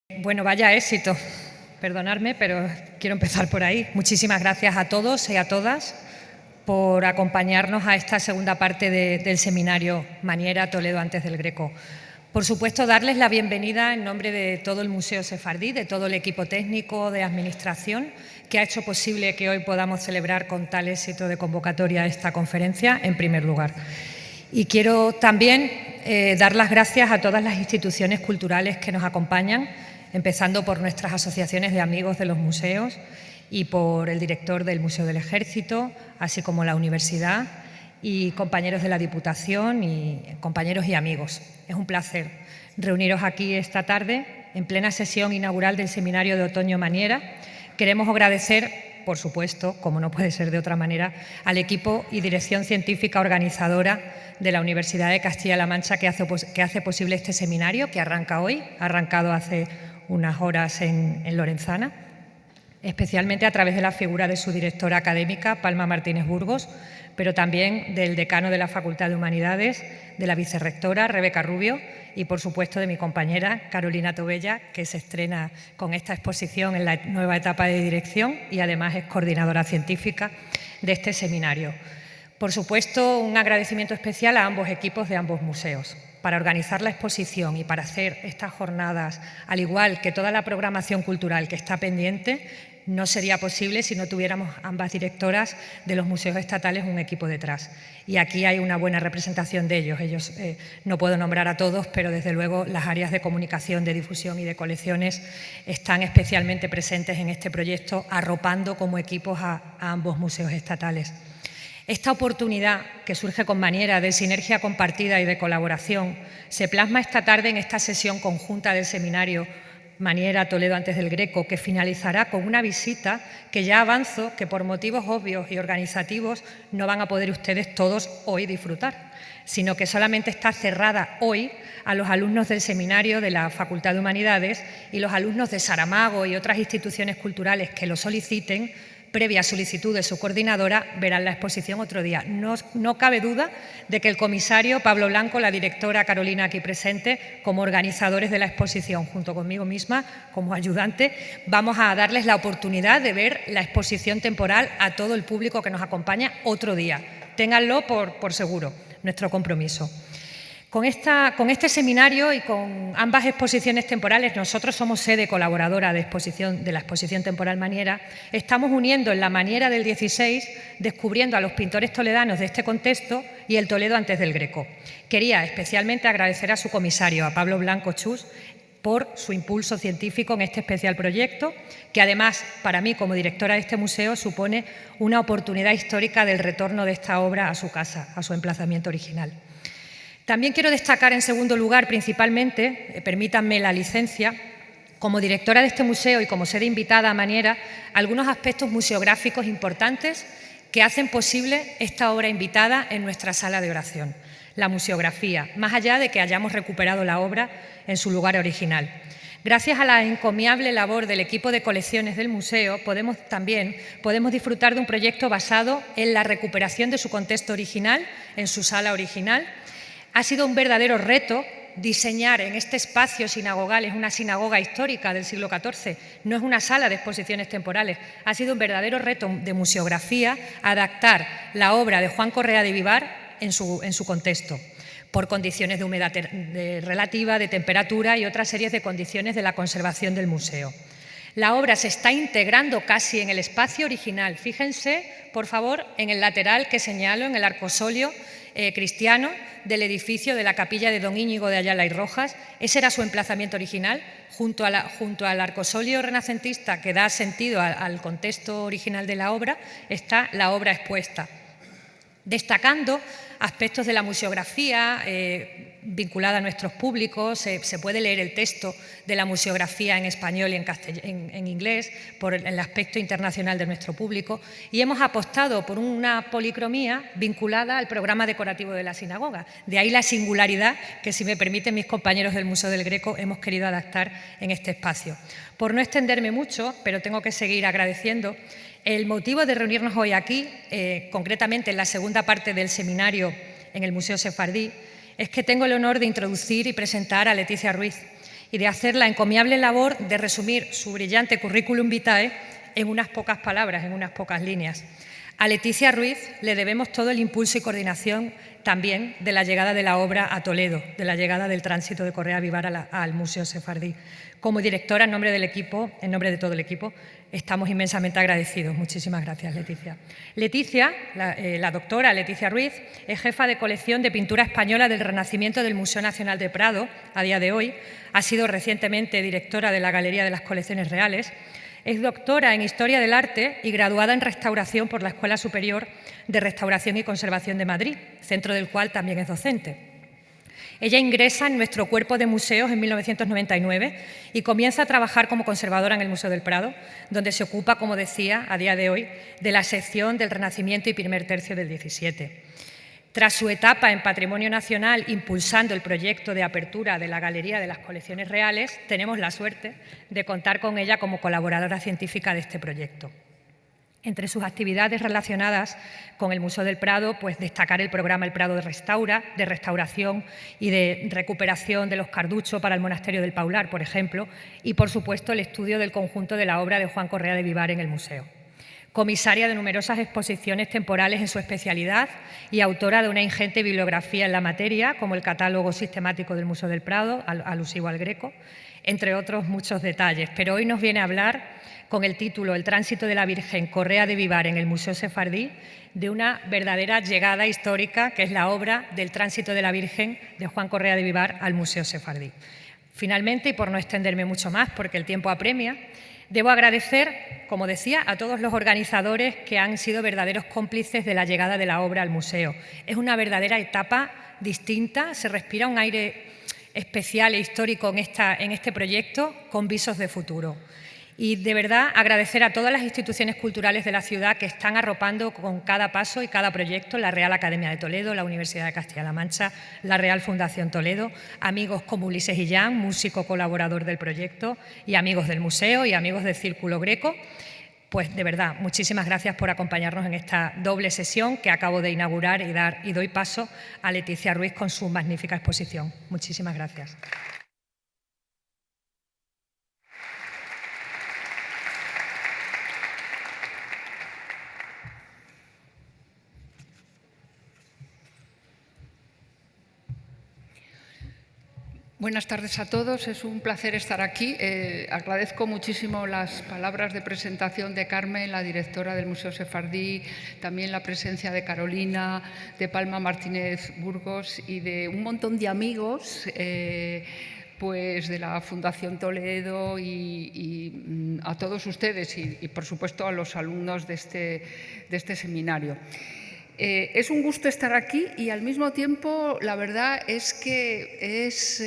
Bueno, vaya éxito. Perdonadme, pero quiero empezar por ahí. Muchísimas gracias a todos y a todas por acompañarnos a esta segunda parte del seminario Maniera Toledo antes del Greco. Por supuesto, darles la bienvenida en nombre de todo el Museo Sefardí, de todo el equipo técnico de administración que ha hecho posible que hoy podamos celebrar con tal éxito de convocatoria esta conferencia, en primer lugar. Y quiero también dar las gracias a todas las instituciones culturales que nos acompañan, empezando por nuestras asociaciones de amigos de los museos y por el director del Museo del Ejército, así como la universidad y compañeros de la Diputación y compañeros y amigos. Es un placer reuniros aquí esta tarde en plena sesión inaugural del Seminario de Otoño Maniera. Queremos agradecer, por supuesto, como no puede ser de otra manera, al equipo y dirección científica organizadora de la Universidad de Castilla-La Mancha que hace posible este seminario, que arranca hoy, ha arrancado hace unas horas en Lorenzana, especialmente a través de la figura de su directora académica, Palma Martínez Burgos, pero también del decano de la Facultad de Humanidades, de la vicerrectora, Rebeca Rubio, y por supuesto de mi compañera, Carolina Tobella, que se estrena con esta exposición en la nueva etapa de dirección y además es coordinadora científica de este seminario. Por supuesto, un agradecimiento especial a ambos equipos de ambos museos. Para organizar la exposición y para hacer estas jornadas, al igual que toda la programación cultural que está pendiente, no sería posible si no tuviéramos ambas directoras de los museos estatales un equipo detrás. Y aquí hay una buena representación de ellos. No puedo nombrar a todos, pero desde luego las áreas de comunicación, de difusión y de colecciones están especialmente presentes en este proyecto, arropando como equipos a ambos museos estatales. Esta oportunidad que surge con Maniera de sinergia compartida y de colaboración se plasma esta tarde en esta sesión conjunta del seminario Maniera Toledo antes del Greco, que finalizará con una visita que ya avanzo que por motivos obvios y organizativos no van a poder ustedes todos hoy disfrutar, sino que solamente está cerrada hoy a los alumnos del seminario de la Facultad de Humanidades y los alumnos de Saramago y otras instituciones culturales que lo soliciten. Previa solicitud de su coordinadora, verán la exposición otro día. No cabe duda de que el comisario Pablo Blanco, la directora Carolina aquí presente, como organizadores de la exposición, junto conmigo misma, como ayudante, vamos a darles la oportunidad de ver la exposición temporal a todo el público que nos acompaña otro día. Ténganlo por seguro, nuestro compromiso. Con este seminario y con ambas exposiciones temporales, nosotros somos sede colaboradora de la exposición temporal Maniera, estamos uniendo en la Maniera del 16, descubriendo a los pintores toledanos de este contexto y el Toledo antes del Greco. Quería especialmente agradecer a su comisario, a Pablo Blanco Chus, por su impulso científico en este especial proyecto, que además, para mí, como directora de este museo, supone una oportunidad histórica del retorno de esta obra a su casa, a su emplazamiento original. También quiero destacar, en segundo lugar, principalmente, permítanme la licencia, como directora de este museo y como sede invitada a Maniera, algunos aspectos museográficos importantes que hacen posible esta obra invitada en nuestra sala de oración. La museografía, más allá de que hayamos recuperado la obra en su lugar original. Gracias a la encomiable labor del equipo de colecciones del museo, podemos disfrutar de un proyecto basado en la recuperación de su contexto original, en su sala original. Ha sido un verdadero reto diseñar en este espacio sinagogal, es una sinagoga histórica del siglo XIV, no es una sala de exposiciones temporales, ha sido un verdadero reto de museografía adaptar la obra de Juan Correa de Vivar en su contexto, por condiciones de humedad relativa, de temperatura y otras series de condiciones de la conservación del museo. La obra se está integrando casi en el espacio original. Fíjense, por favor, en el lateral que señalo, en el arcosolio cristiano del edificio de la capilla de Don Íñigo de Ayala y Rojas. Ese era su emplazamiento original, junto al arcosolio renacentista que da sentido al contexto original de la obra, está la obra expuesta, destacando aspectos de la museografía vinculada a nuestros públicos. Se puede leer el texto de la museografía en español y en inglés por el aspecto internacional de nuestro público, y hemos apostado por una policromía vinculada al programa decorativo de la sinagoga. De ahí la singularidad que, si me permiten mis compañeros del Museo del Greco, hemos querido adaptar en este espacio. Por no extenderme mucho, pero tengo que seguir agradeciendo, el motivo de reunirnos hoy aquí, concretamente en la segunda parte del seminario en el Museo Sefardí, es que tengo el honor de introducir y presentar a Leticia Ruiz, y de hacer la encomiable labor de resumir su brillante currículum vitae en unas pocas palabras, en unas pocas líneas. A Leticia Ruiz le debemos todo el impulso y coordinación también de la llegada de la obra a Toledo, de la llegada del tránsito de Correa de Vivar al Museo Sefardí. Como directora, en nombre del equipo, en nombre de todo el equipo, estamos inmensamente agradecidos. Muchísimas gracias, Leticia. Leticia, la doctora Leticia Ruiz, es jefa de colección de pintura española del Renacimiento del Museo Nacional de Prado a día de hoy. Ha sido recientemente directora de la Galería de las Colecciones Reales. Es doctora en Historia del Arte y graduada en Restauración por la Escuela Superior de Restauración y Conservación de Madrid, centro del cual también es docente. Ella ingresa en nuestro cuerpo de museos en 1999 y comienza a trabajar como conservadora en el Museo del Prado, donde se ocupa, como decía, a día de hoy, de la sección del Renacimiento y primer tercio del XVII. Tras su etapa en Patrimonio Nacional, impulsando el proyecto de apertura de la Galería de las Colecciones Reales, tenemos la suerte de contar con ella como colaboradora científica de este proyecto. Entre sus actividades relacionadas con el Museo del Prado, pues destacar el programa El Prado de restauración y de recuperación de los carduchos para el Monasterio del Paular, por ejemplo, y, por supuesto, el estudio del conjunto de la obra de Juan Correa de Vivar en el museo. Comisaria de numerosas exposiciones temporales en su especialidad y autora de una ingente bibliografía en la materia, como el Catálogo Sistemático del Museo del Prado, alusivo al Greco, entre otros muchos detalles. Pero hoy nos viene a hablar, con el título El tránsito de la Virgen Correa de Vivar en el Museo Sefardí, de una verdadera llegada histórica, que es la obra del tránsito de la Virgen de Juan Correa de Vivar al Museo Sefardí. Finalmente, y por no extenderme mucho más, porque el tiempo apremia, debo agradecer, como decía, a todos los organizadores que han sido verdaderos cómplices de la llegada de la obra al museo. Es una verdadera etapa distinta, se respira un aire especial e histórico en este proyecto con visos de futuro. Y de verdad agradecer a todas las instituciones culturales de la ciudad que están arropando con cada paso y cada proyecto, la Real Academia de Toledo, la Universidad de Castilla-La Mancha, la Real Fundación Toledo, amigos como Ulises Illán, músico colaborador del proyecto, y amigos del museo y amigos del Círculo Greco. Pues de verdad, muchísimas gracias por acompañarnos en esta doble sesión que acabo de inaugurar y doy paso a Leticia Ruiz con su magnífica exposición. Muchísimas gracias. Buenas tardes a todos, es un placer estar aquí. Agradezco muchísimo las palabras de presentación de Carmen, la directora del Museo Sefardí, también la presencia de Carolina, de Palma Martínez Burgos y de un montón de amigos pues de la Fundación Toledo y a todos ustedes y, por supuesto, a los alumnos de este seminario. Es un gusto estar aquí y, al mismo tiempo, la verdad es que es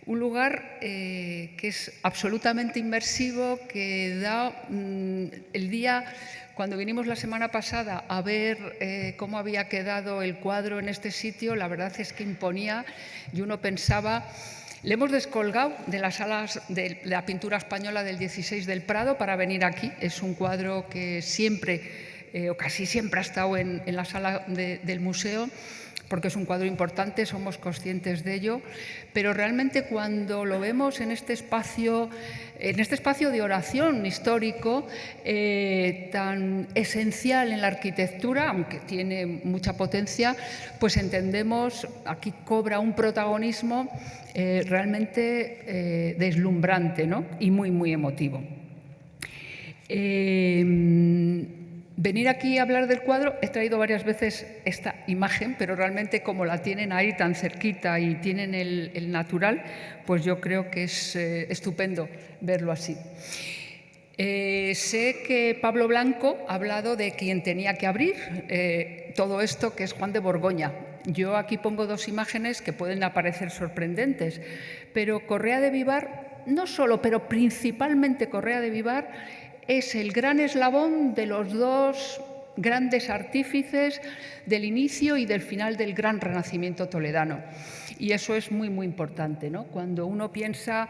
un lugar que es absolutamente inmersivo, que da el día, cuando vinimos la semana pasada a ver cómo había quedado el cuadro en este sitio, la verdad es que imponía y uno pensaba... Le hemos descolgado de las salas de la pintura española del 16 del Prado para venir aquí. Es un cuadro que siempre... o casi siempre ha estado en la sala del museo, porque es un cuadro importante, somos conscientes de ello, pero realmente cuando lo vemos en este espacio de oración histórico tan esencial en la arquitectura, aunque tiene mucha potencia, pues entendemos, aquí cobra un protagonismo realmente deslumbrante, ¿no? Y muy, muy emotivo. Venir aquí a hablar del cuadro, he traído varias veces esta imagen, pero realmente como la tienen ahí tan cerquita y tienen el natural, pues yo creo que es estupendo verlo así. Sé que Pablo Blanco ha hablado de quien tenía que abrir todo esto, que es Juan de Borgoña. Yo aquí pongo dos imágenes que pueden aparecer sorprendentes, pero Correa de Vivar, no solo, pero principalmente Correa de Vivar, es el gran eslabón de los dos grandes artífices del inicio y del final del gran Renacimiento toledano. Y eso es muy, muy importante, ¿no? Cuando uno piensa,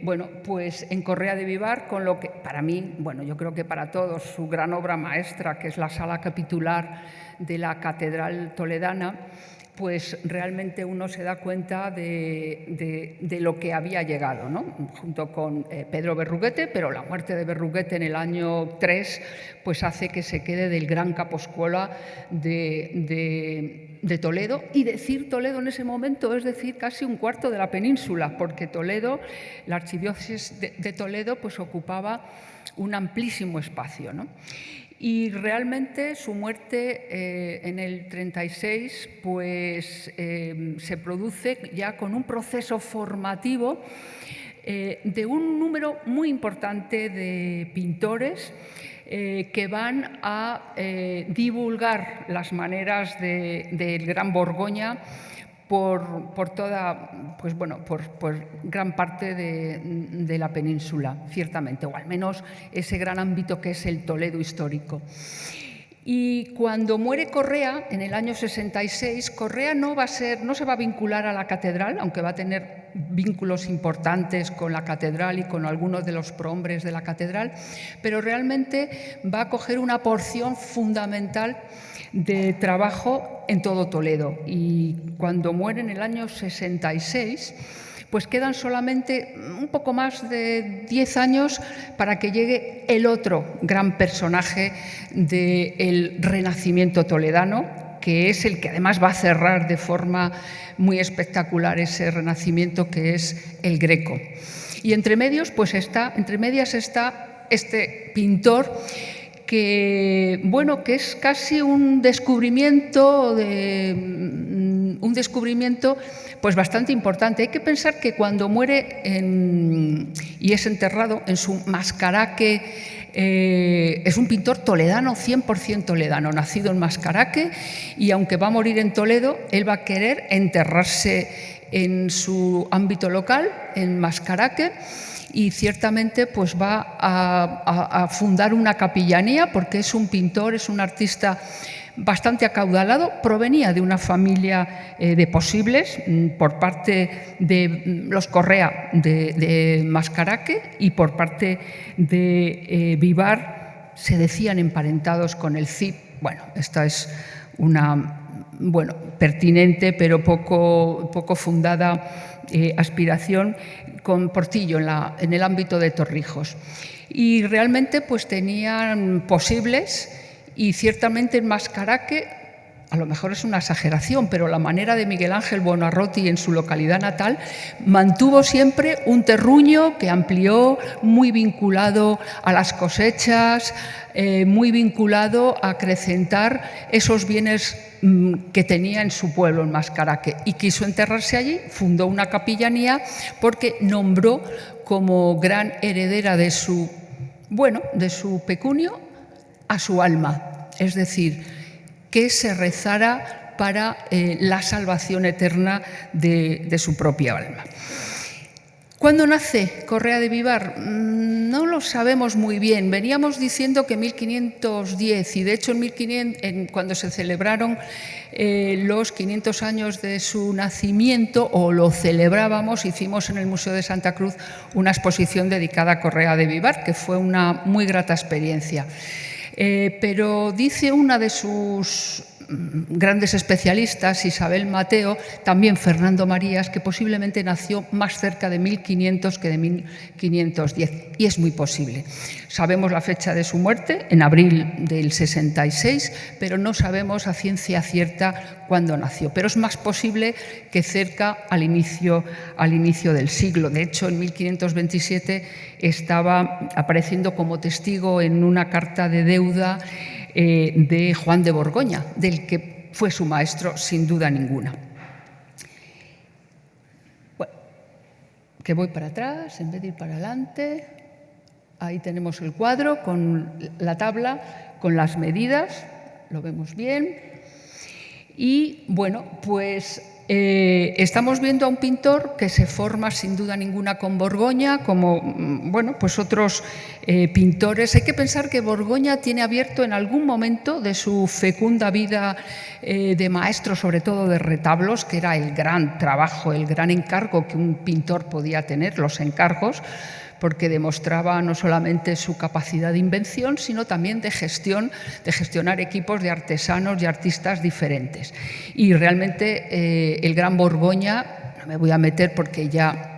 bueno, pues en Correa de Vivar, con lo que para mí, bueno, yo creo que para todos, su gran obra maestra, que es la sala capitular de la Catedral Toledana, pues realmente uno se da cuenta de lo que había llegado, ¿no? Junto con Pedro Berruguete, pero la muerte de Berruguete en el año 3 pues hace que se quede del gran caposcuela de Toledo. Y decir Toledo en ese momento es decir casi un cuarto de la península, porque Toledo, la archidiócesis de Toledo, pues ocupaba un amplísimo espacio, ¿no? Y realmente su muerte en el 36 pues, se produce ya con un proceso formativo de un número muy importante de pintores que van a divulgar las maneras del Gran Borgoña por toda, pues bueno, por gran parte de la península, ciertamente, o al menos ese gran ámbito que es el Toledo histórico. Y cuando muere Correa, en el año 66, Correa no se va a vincular a la catedral, aunque va a tener vínculos importantes con la catedral y con algunos de los prohombres de la catedral, pero realmente va a coger una porción fundamental de trabajo en todo Toledo. Y cuando muere en el año 66, pues quedan solamente un poco más de 10 años para que llegue el otro gran personaje del Renacimiento toledano, que es el que además va a cerrar de forma muy espectacular ese Renacimiento, que es el Greco. Y entre medias está este pintor que, bueno, que es casi un descubrimiento pues bastante importante. Hay que pensar que cuando muere y es enterrado en su Mascaraque, es un pintor toledano, 100% toledano, nacido en Mascaraque, y aunque va a morir en Toledo, él va a querer enterrarse en su ámbito local, en Mascaraque, y ciertamente pues va a fundar una capillanía, porque es un pintor, es un artista bastante acaudalado. Provenía de una familia de posibles por parte de los Correa de Mascaraque, y por parte de Vivar se decían emparentados con el Cid. Bueno, esta es una pertinente pero poco fundada aspiración con Portillo en el ámbito de Torrijos. Y realmente pues tenían posibles, y ciertamente en Mascaraque, a lo mejor es una exageración, pero la manera de Miguel Ángel Buonarroti en su localidad natal mantuvo siempre un terruño que amplió, muy vinculado a las cosechas, muy vinculado a acrecentar esos bienes que tenía en su pueblo, en Mascaraque, y quiso enterrarse allí. Fundó una capillanía porque nombró como gran heredera de su pecunio a su alma, es decir, que se rezara para la salvación eterna de su propia alma. ¿Cuándo nace Correa de Vivar? No lo sabemos muy bien. Veníamos diciendo que 1510, y de hecho cuando se celebraron los 500 años de su nacimiento, o lo celebrábamos, hicimos en el Museo de Santa Cruz una exposición dedicada a Correa de Vivar, que fue una muy grata experiencia. Pero dice una de sus grandes especialistas, Isabel Mateo, también Fernando Marías, que posiblemente nació más cerca de 1500 que de 1510, y es muy posible. Sabemos la fecha de su muerte, en abril del 66, pero no sabemos a ciencia cierta cuándo nació. Pero es más posible que cerca al inicio del siglo. De hecho, en 1527 estaba apareciendo como testigo en una carta de deuda de Juan de Borgoña, del que fue su maestro sin duda ninguna. Bueno, que voy para atrás en vez de ir para adelante. Ahí tenemos el cuadro con la tabla, con las medidas, lo vemos bien. Y bueno, pues Estamos viendo a un pintor que se forma sin duda ninguna con Borgoña, como bueno, pues otros pintores. Hay que pensar que Borgoña tiene abierto en algún momento de su fecunda vida de maestro, sobre todo de retablos, que era el gran trabajo, el gran encargo que un pintor podía tener, los encargos, porque demostraba no solamente su capacidad de invención, sino también de gestión, de gestionar equipos de artesanos y artistas diferentes. Y realmente el gran Borgoña, no me voy a meter porque ya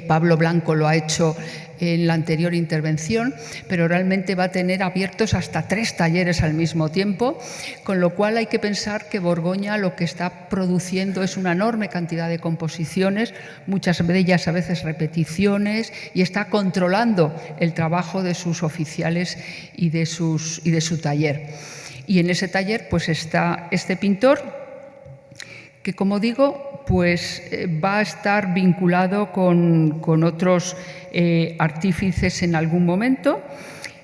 Pablo Blanco lo ha hecho en la anterior intervención, pero realmente va a tener abiertos hasta 3 talleres al mismo tiempo, con lo cual hay que pensar que Borgoña lo que está produciendo es una enorme cantidad de composiciones, muchas de ellas a veces repeticiones, y está controlando el trabajo de sus oficiales y de su taller. Y en ese taller pues está este pintor que, como digo, pues va a estar vinculado con otros artífices en algún momento,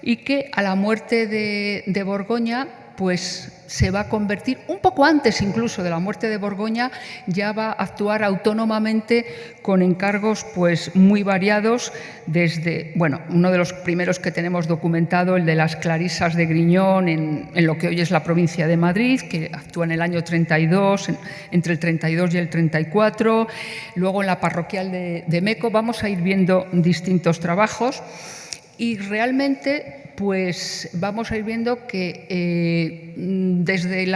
y que a la muerte de Borgoña pues se va a convertir, un poco antes incluso de la muerte de Borgoña, ya va a actuar autónomamente con encargos pues muy variados, desde, bueno, uno de los primeros que tenemos documentado, el de las Clarisas de Griñón, en lo que hoy es la provincia de Madrid, que actúa en el año 32, entre el 32 y el 34, luego en la parroquial de Meco. Vamos a ir viendo distintos trabajos y realmente pues vamos a ir viendo que desde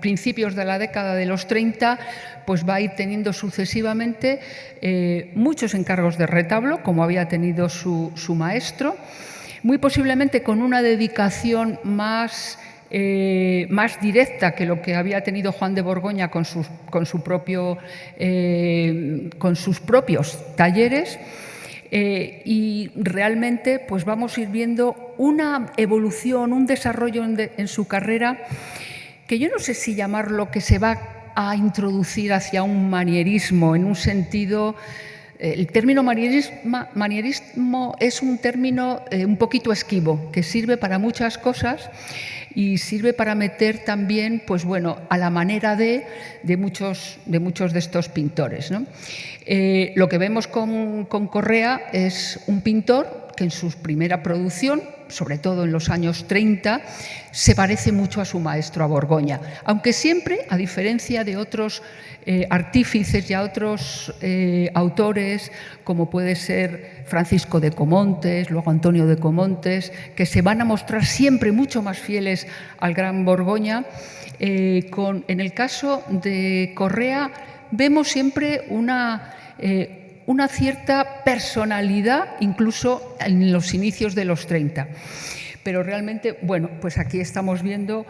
principios de la década de los 30 pues va a ir teniendo sucesivamente muchos encargos de retablo, como había tenido su maestro, muy posiblemente con una dedicación más directa que lo que había tenido Juan de Borgoña con sus propios talleres. Y realmente pues vamos a ir viendo una evolución, un desarrollo en su carrera que yo no sé si llamarlo que se va a introducir hacia un manierismo, en un sentido. El término manierismo es un término un poquito esquivo, que sirve para muchas cosas y sirve para meter también, pues bueno, a la manera de muchos de estos pintores, ¿no? Lo que vemos con Correa es un pintor que en su primera producción, sobre todo en los años 30, se parece mucho a su maestro, a Borgoña, aunque siempre, a diferencia de otros artífices y a otros autores, como puede ser Francisco de Comontes, luego Antonio de Comontes, que se van a mostrar siempre mucho más fieles al gran Borgoña. En el caso de Correa vemos siempre una cierta personalidad, incluso en los inicios de los 30. Pero realmente, bueno, pues aquí estamos viendo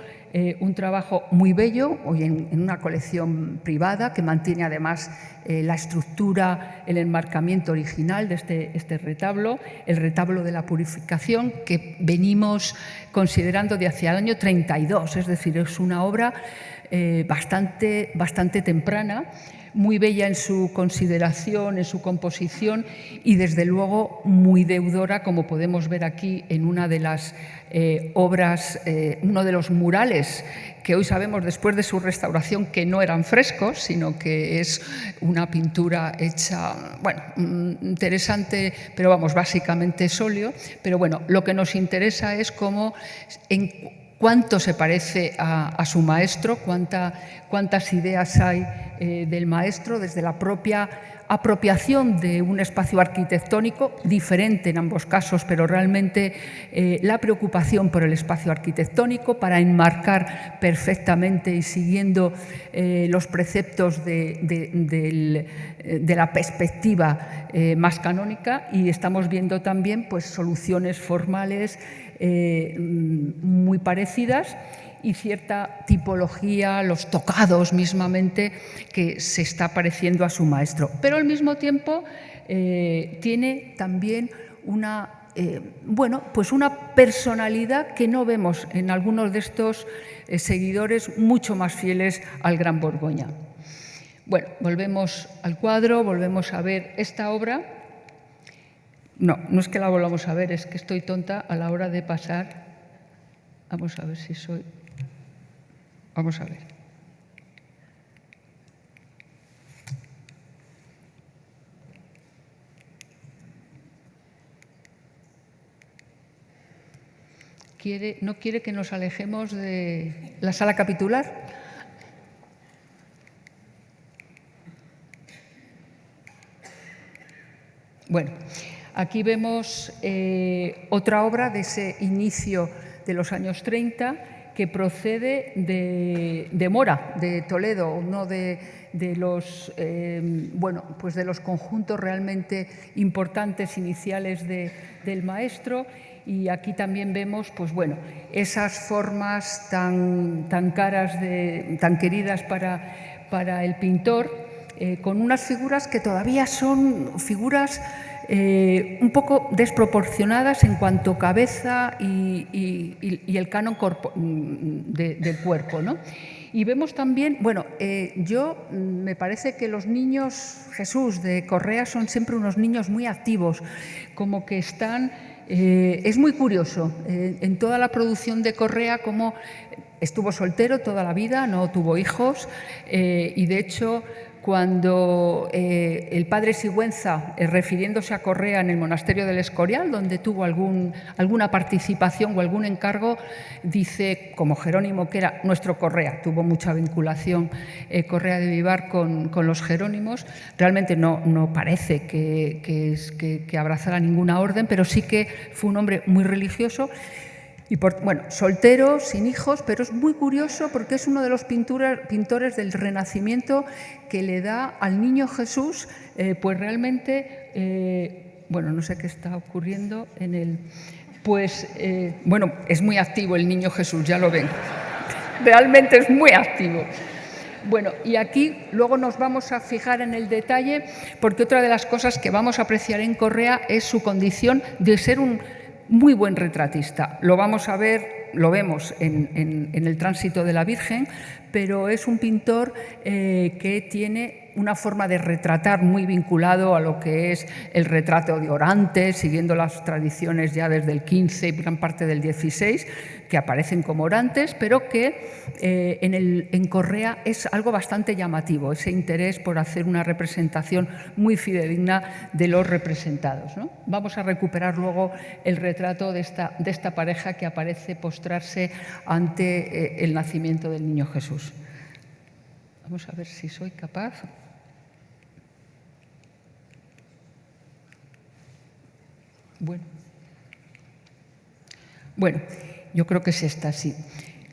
un trabajo muy bello, hoy en una colección privada, que mantiene además la estructura, el enmarcamiento original de este retablo, el retablo de la Purificación, que venimos considerando de hacia el año 32, es decir, es una obra bastante temprana, muy bella en su consideración, en su composición y desde luego muy deudora, como podemos ver aquí en una de las obras, uno de los murales que hoy sabemos después de su restauración que no eran frescos, sino que es una pintura hecha, bueno, interesante, pero vamos, básicamente es óleo. Pero bueno, lo que nos interesa es cómo cuánto se parece a su maestro, cuántas ideas hay del maestro, desde la propia apropiación de un espacio arquitectónico, diferente en ambos casos, pero realmente la preocupación por el espacio arquitectónico para enmarcar perfectamente y siguiendo los preceptos de la perspectiva más canónica, y estamos viendo también pues, soluciones formales muy parecidas y cierta tipología, los tocados mismamente, que se está pareciendo a su maestro. Pero al mismo tiempo tiene también una personalidad que no vemos en algunos de estos seguidores mucho más fieles al gran Borgoña. Bueno, volvemos al cuadro, volvemos a ver esta obra. No es que la volvamos a ver, es que estoy tonta a la hora de pasar. Vamos a ver si soy... Vamos a ver. no quiere que nos alejemos de la sala capitular. Bueno, aquí vemos otra obra de ese inicio de los años 30 que procede de Mora, de Toledo, uno de los, pues de los conjuntos realmente importantes iniciales del maestro. Y aquí también vemos esas formas tan caras, tan queridas para el pintor, con unas figuras que todavía son figuras un poco desproporcionadas en cuanto a cabeza y el canon del cuerpo, ¿no? Y vemos también, me parece que los niños Jesús de Correa son siempre unos niños muy activos, como que están... es muy curioso, en toda la producción de Correa, como estuvo soltero toda la vida, no tuvo hijos, y de hecho cuando el padre Sigüenza, refiriéndose a Correa en el monasterio del Escorial, donde tuvo alguna participación o algún encargo, dice, como Jerónimo, que era nuestro Correa, tuvo mucha vinculación Correa de Vivar con los jerónimos. Realmente no parece que abrazara ninguna orden, pero sí que fue un hombre muy religioso. Y soltero, sin hijos, pero es muy curioso porque es uno de los pintores del Renacimiento que le da al niño Jesús, pues realmente, no sé qué está ocurriendo en el... es muy activo el niño Jesús, ya lo ven. Realmente es muy activo. Bueno, y aquí luego nos vamos a fijar en el detalle, porque otra de las cosas que vamos a apreciar en Correa es su condición de ser un muy buen retratista. Lo vamos a ver, lo vemos en el tránsito de la Virgen, pero es un pintor que tiene una forma de retratar muy vinculado a lo que es el retrato de Orantes, siguiendo las tradiciones ya desde el XV y gran parte del XVI, que aparecen como Orantes, pero que en Correa es algo bastante llamativo, ese interés por hacer una representación muy fidedigna de los representados, ¿no? Vamos a recuperar luego el retrato de esta pareja que aparece postrarse ante el nacimiento del niño Jesús. Vamos a ver si soy capaz. Bueno, yo creo que es esta, sí.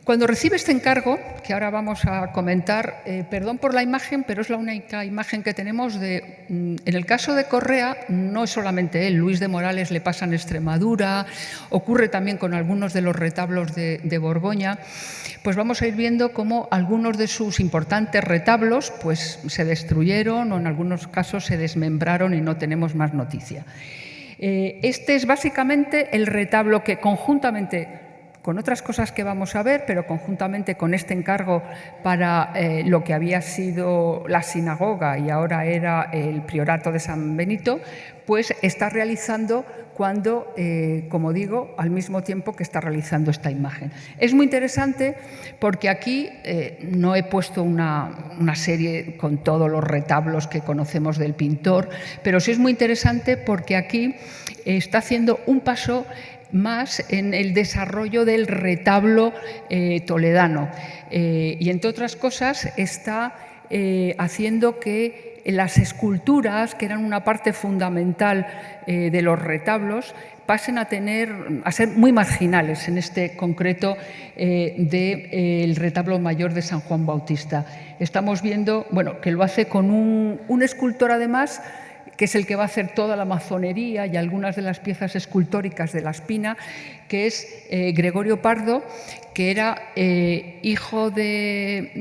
Cuando recibe este encargo, que ahora vamos a comentar, perdón por la imagen, pero es la única imagen que tenemos en el caso de Correa, no es solamente él, Luis de Morales le pasa en Extremadura, ocurre también con algunos de los retablos de Borgoña, pues vamos a ir viendo cómo algunos de sus importantes retablos pues se destruyeron o en algunos casos se desmembraron y no tenemos más noticia. Este es básicamente el retablo que conjuntamente con otras cosas que vamos a ver, pero conjuntamente con este encargo para lo que había sido la sinagoga y ahora era el priorato de San Benito, pues está realizando cuando, como digo, al mismo tiempo que está realizando esta imagen. Es muy interesante porque aquí no he puesto una serie con todos los retablos que conocemos del pintor, pero sí es muy interesante porque aquí está haciendo un paso más en el desarrollo del retablo toledano y, entre otras cosas, está haciendo que las esculturas, que eran una parte fundamental de los retablos, pasen a ser muy marginales, en este concreto del retablo mayor de San Juan Bautista. Estamos viendo que lo hace con un escultor, además, que es el que va a hacer toda la mazonería y algunas de las piezas escultóricas de la Espina, que es Gregorio Pardo, que era hijo de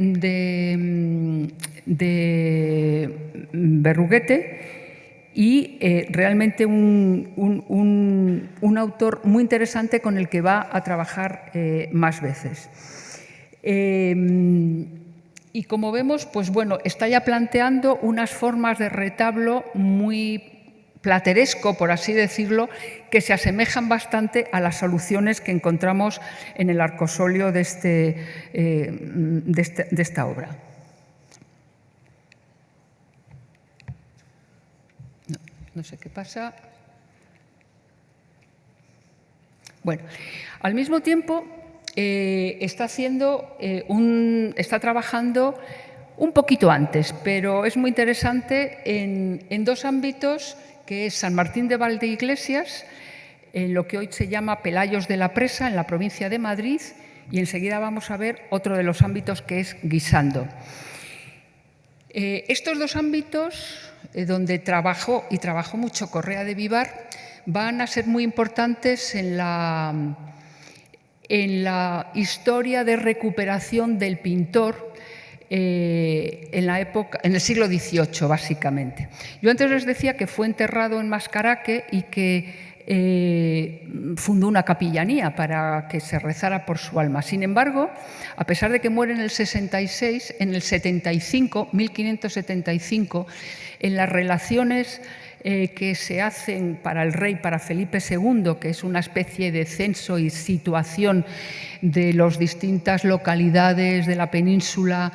Berruguete y realmente un autor muy interesante con el que va a trabajar más veces. Y como vemos, está ya planteando unas formas de retablo muy plateresco, por así decirlo, que se asemejan bastante a las soluciones que encontramos en el arcosolio de esta obra. No sé qué pasa. Bueno, al mismo tiempo está trabajando un poquito antes, pero es muy interesante en dos ámbitos, que es San Martín de Valdeiglesias, en lo que hoy se llama Pelayos de la Presa, en la provincia de Madrid, y enseguida vamos a ver otro de los ámbitos, que es Guisando. Estos dos ámbitos, donde trabajó mucho Correa de Vivar, van a ser muy importantes en la historia de recuperación del pintor en el siglo XVIII, básicamente. Yo antes les decía que fue enterrado en Mascaraque y que fundó una capillanía para que se rezara por su alma. Sin embargo, a pesar de que muere en el 66, en el 75, 1575, en las relaciones que se hacen para el rey, para Felipe II, que es una especie de censo y situación de las distintas localidades de la península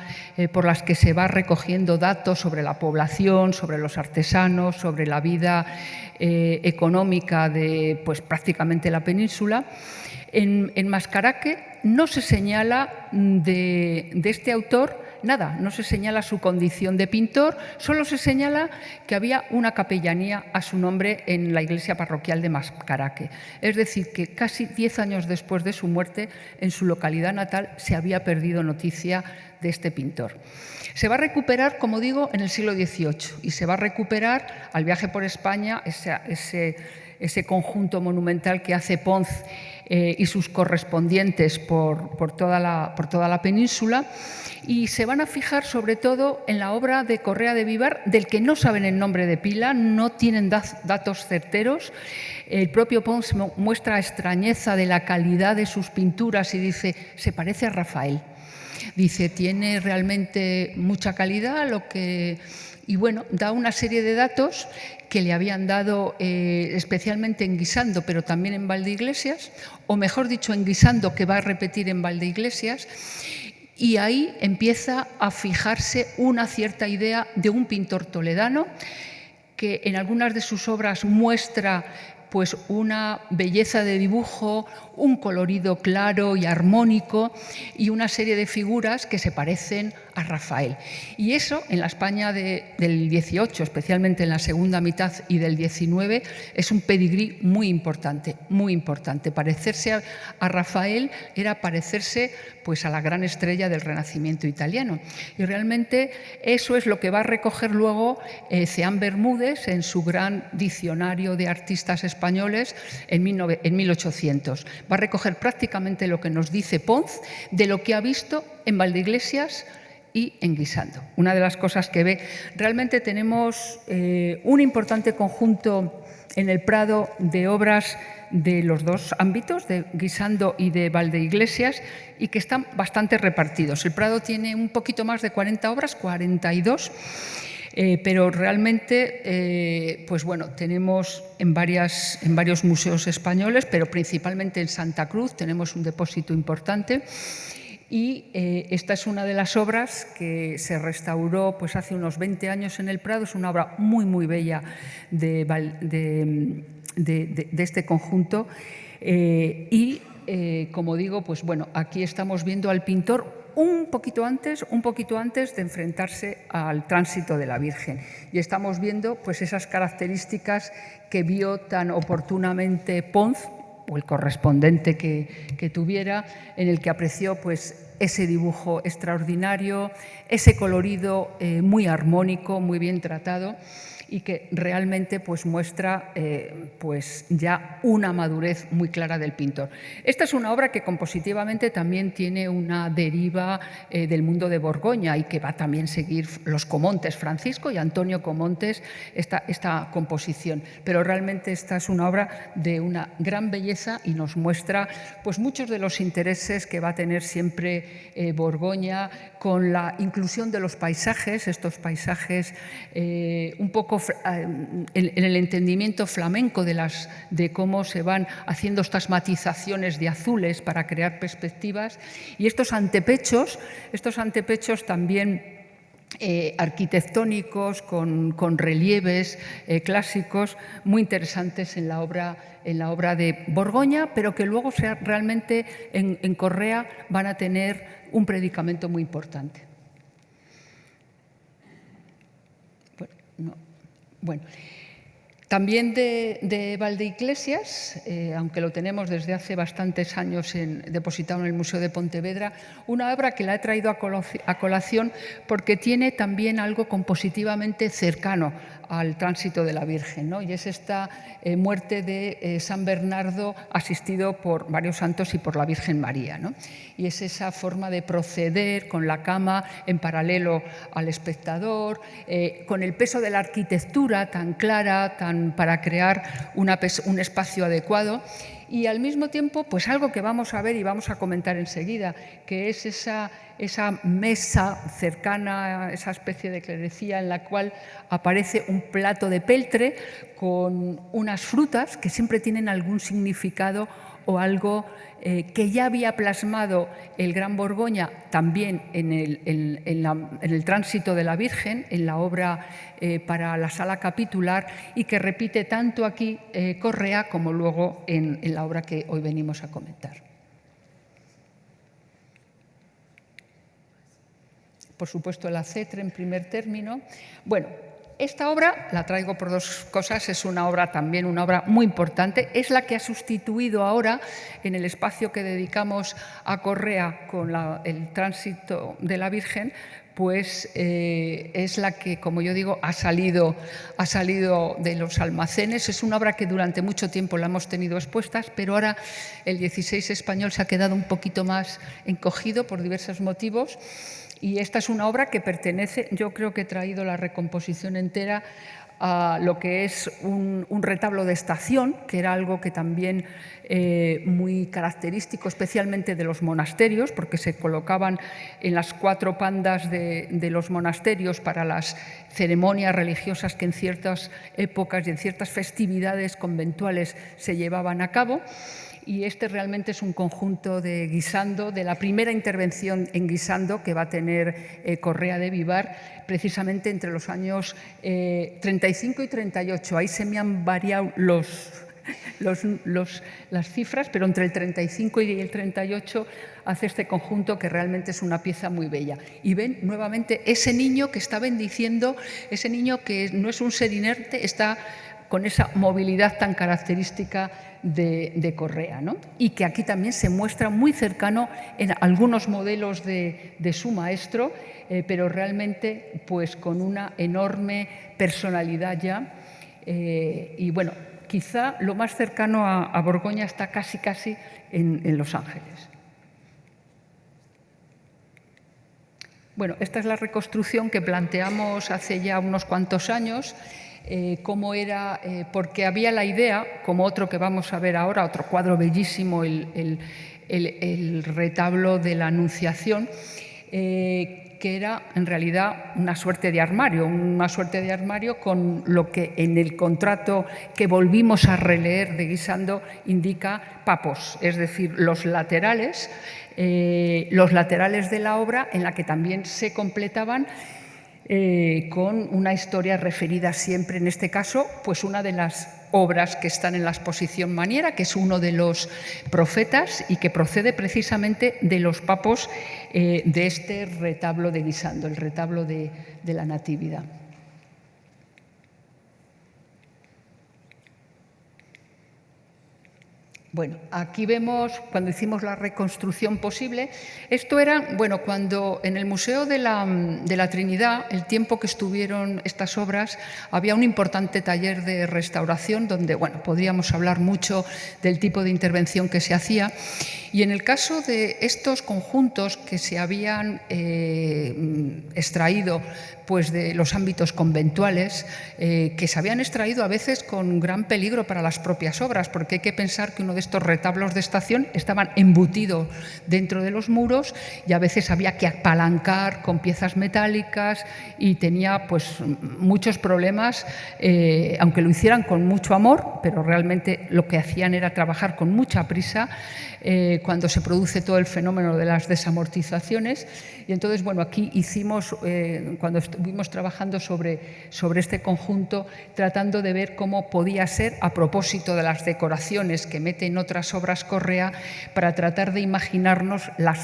por las que se va recogiendo datos sobre la población, sobre los artesanos, sobre la vida económica de prácticamente la península. En Mascaraque no se señala de este autor nada, no se señala su condición de pintor, solo se señala que había una capellanía a su nombre en la iglesia parroquial de Mascaraque. Es decir, que casi 10 años después de su muerte, en su localidad natal se había perdido noticia de este pintor. Se va a recuperar, como digo, en el siglo XVIII y se va a recuperar al viaje por España ese conjunto monumental que hace Pons y sus correspondientes por toda la península, y se van a fijar sobre todo en la obra de Correa de Vivar, del que no saben el nombre de pila, no tienen datos certeros. El propio Pons muestra extrañeza de la calidad de sus pinturas y dice, se parece a Rafael. Dice, tiene realmente mucha calidad, y bueno, da una serie de datos que le habían dado especialmente en Guisando, pero también en Valdeiglesias, o mejor dicho, en Guisando, que va a repetir en Valdeiglesias, y ahí empieza a fijarse una cierta idea de un pintor toledano que en algunas de sus obras muestra pues una belleza de dibujo, un colorido claro y armónico y una serie de figuras que se parecen a Rafael. Y eso, en la España del XVIII, especialmente en la segunda mitad y del XIX, es un pedigrí muy importante, muy importante. Parecerse a Rafael era parecerse pues, a la gran estrella del Renacimiento italiano. Y realmente eso es lo que va a recoger luego Ceán Bermúdez en su gran diccionario de artistas españoles en 1800. Va a recoger prácticamente lo que nos dice Pons de lo que ha visto en Valdeiglesias y en Guisando. Una de las cosas que ve, realmente tenemos un importante conjunto en el Prado de obras de los dos ámbitos, de Guisando y de Valdeiglesias, y que están bastante repartidos. El Prado tiene un poquito más de 40 obras, 42, pero realmente, pues bueno, tenemos en varios museos españoles, pero principalmente en Santa Cruz tenemos un depósito importante. Y esta es una de las obras que se restauró pues, hace unos 20 años en el Prado. Es una obra muy, muy bella de este conjunto. Como digo, pues bueno, aquí estamos viendo al pintor un poquito antes de enfrentarse al tránsito de la Virgen. Y estamos viendo pues, esas características que vio tan oportunamente Pons, o el correspondiente que tuviera, en el que apreció pues, ese dibujo extraordinario, ese colorido muy armónico, muy bien tratado, y que realmente pues, muestra pues, ya una madurez muy clara del pintor. Esta es una obra que compositivamente también tiene una deriva del mundo de Borgoña y que va a también seguir los Comontes, Francisco y Antonio Comontes, esta composición. Pero realmente esta es una obra de una gran belleza y nos muestra pues, muchos de los intereses que va a tener siempre Borgoña con la inclusión de los paisajes, estos paisajes un poco en el entendimiento flamenco de cómo se van haciendo estas matizaciones de azules para crear perspectivas, y estos antepechos también arquitectónicos, con relieves clásicos muy interesantes en la obra de Borgoña, pero que luego realmente en Correa van a tener un predicamento muy importante. Bueno, también de Valdeiglesias, aunque lo tenemos desde hace bastantes años depositado en el Museo de Pontevedra, una obra que la he traído a colación porque tiene también algo compositivamente cercano al tránsito de la Virgen, ¿no? Y es esta muerte de San Bernardo asistido por varios santos y por la Virgen María, ¿no? Y es esa forma de proceder con la cama en paralelo al espectador, con el peso de la arquitectura tan clara, para crear un espacio adecuado, y al mismo tiempo pues algo que vamos a ver y vamos a comentar enseguida, que es esa mesa cercana, esa especie de clerecía en la cual aparece un plato de peltre con unas frutas que siempre tienen algún significado o algo que ya había plasmado el Gran Borgoña también en el tránsito de la Virgen, en la obra para la sala capitular, y que repite tanto aquí Correa como luego en la obra que hoy venimos a comentar. Por supuesto, el acetre en primer término. Bueno, esta obra la traigo por dos cosas. Es una obra también, una obra muy importante. Es la que ha sustituido ahora en el espacio que dedicamos a Correa con el tránsito de la Virgen, pues es la que, como yo digo, ha salido de los almacenes. Es una obra que durante mucho tiempo la hemos tenido expuestas, pero ahora el 16 español se ha quedado un poquito más encogido por diversos motivos. Y esta es una obra que pertenece, yo creo que he traído la recomposición entera, a lo que es un retablo de estación, que era algo que también muy característico, especialmente de los monasterios, porque se colocaban en las 4 pandas de los monasterios para las ceremonias religiosas que en ciertas épocas y en ciertas festividades conventuales se llevaban a cabo. Y este realmente es un conjunto de guisando, de la primera intervención en guisando que va a tener Correa de Vivar, precisamente entre los años 35 y 38. Ahí se me han variado las cifras, pero entre el 35 y el 38 hace este conjunto que realmente es una pieza muy bella. Y ven nuevamente ese niño que está bendiciendo, ese niño que no es un ser inerte, está con esa movilidad tan característica de Correa, ¿no? Y que aquí también se muestra muy cercano en algunos modelos de su maestro, pero realmente pues con una enorme personalidad ya. Y bueno, quizá lo más cercano a Borgoña está casi en Los Ángeles. Bueno, esta es la reconstrucción que planteamos hace ya unos cuantos años. Cómo era, porque había la idea, como otro que vamos a ver ahora, otro cuadro bellísimo, el retablo de la Anunciación, que era en realidad una suerte de armario con lo que en el contrato que volvimos a releer de Guisando indica papos, es decir, los laterales de la obra, en la que también se completaban con una historia referida siempre, en este caso, pues una de las obras que están en la exposición Maniera, que es uno de los profetas y que procede precisamente de los papos de este retablo de Guisando, el retablo de la Natividad. Bueno, aquí vemos cuando hicimos la reconstrucción posible. Esto era, bueno, cuando en el Museo de la Trinidad, el tiempo que estuvieron estas obras, había un importante taller de restauración donde, bueno, podríamos hablar mucho del tipo de intervención que se hacía. Y en el caso de estos conjuntos que se habían extraído pues, de los ámbitos conventuales, que se habían extraído a veces con gran peligro para las propias obras, porque hay que pensar que uno de estos retablos de estación estaban embutidos dentro de los muros y a veces había que apalancar con piezas metálicas y tenía pues, muchos problemas, aunque lo hicieran con mucho amor, pero realmente lo que hacían era trabajar con mucha prisa, cuando se produce todo el fenómeno de las desamortizaciones. Y entonces, bueno, aquí hicimos, cuando estuvimos trabajando sobre este conjunto, tratando de ver cómo podía ser, a propósito de las decoraciones que mete en otras obras Correa, para tratar de imaginarnos las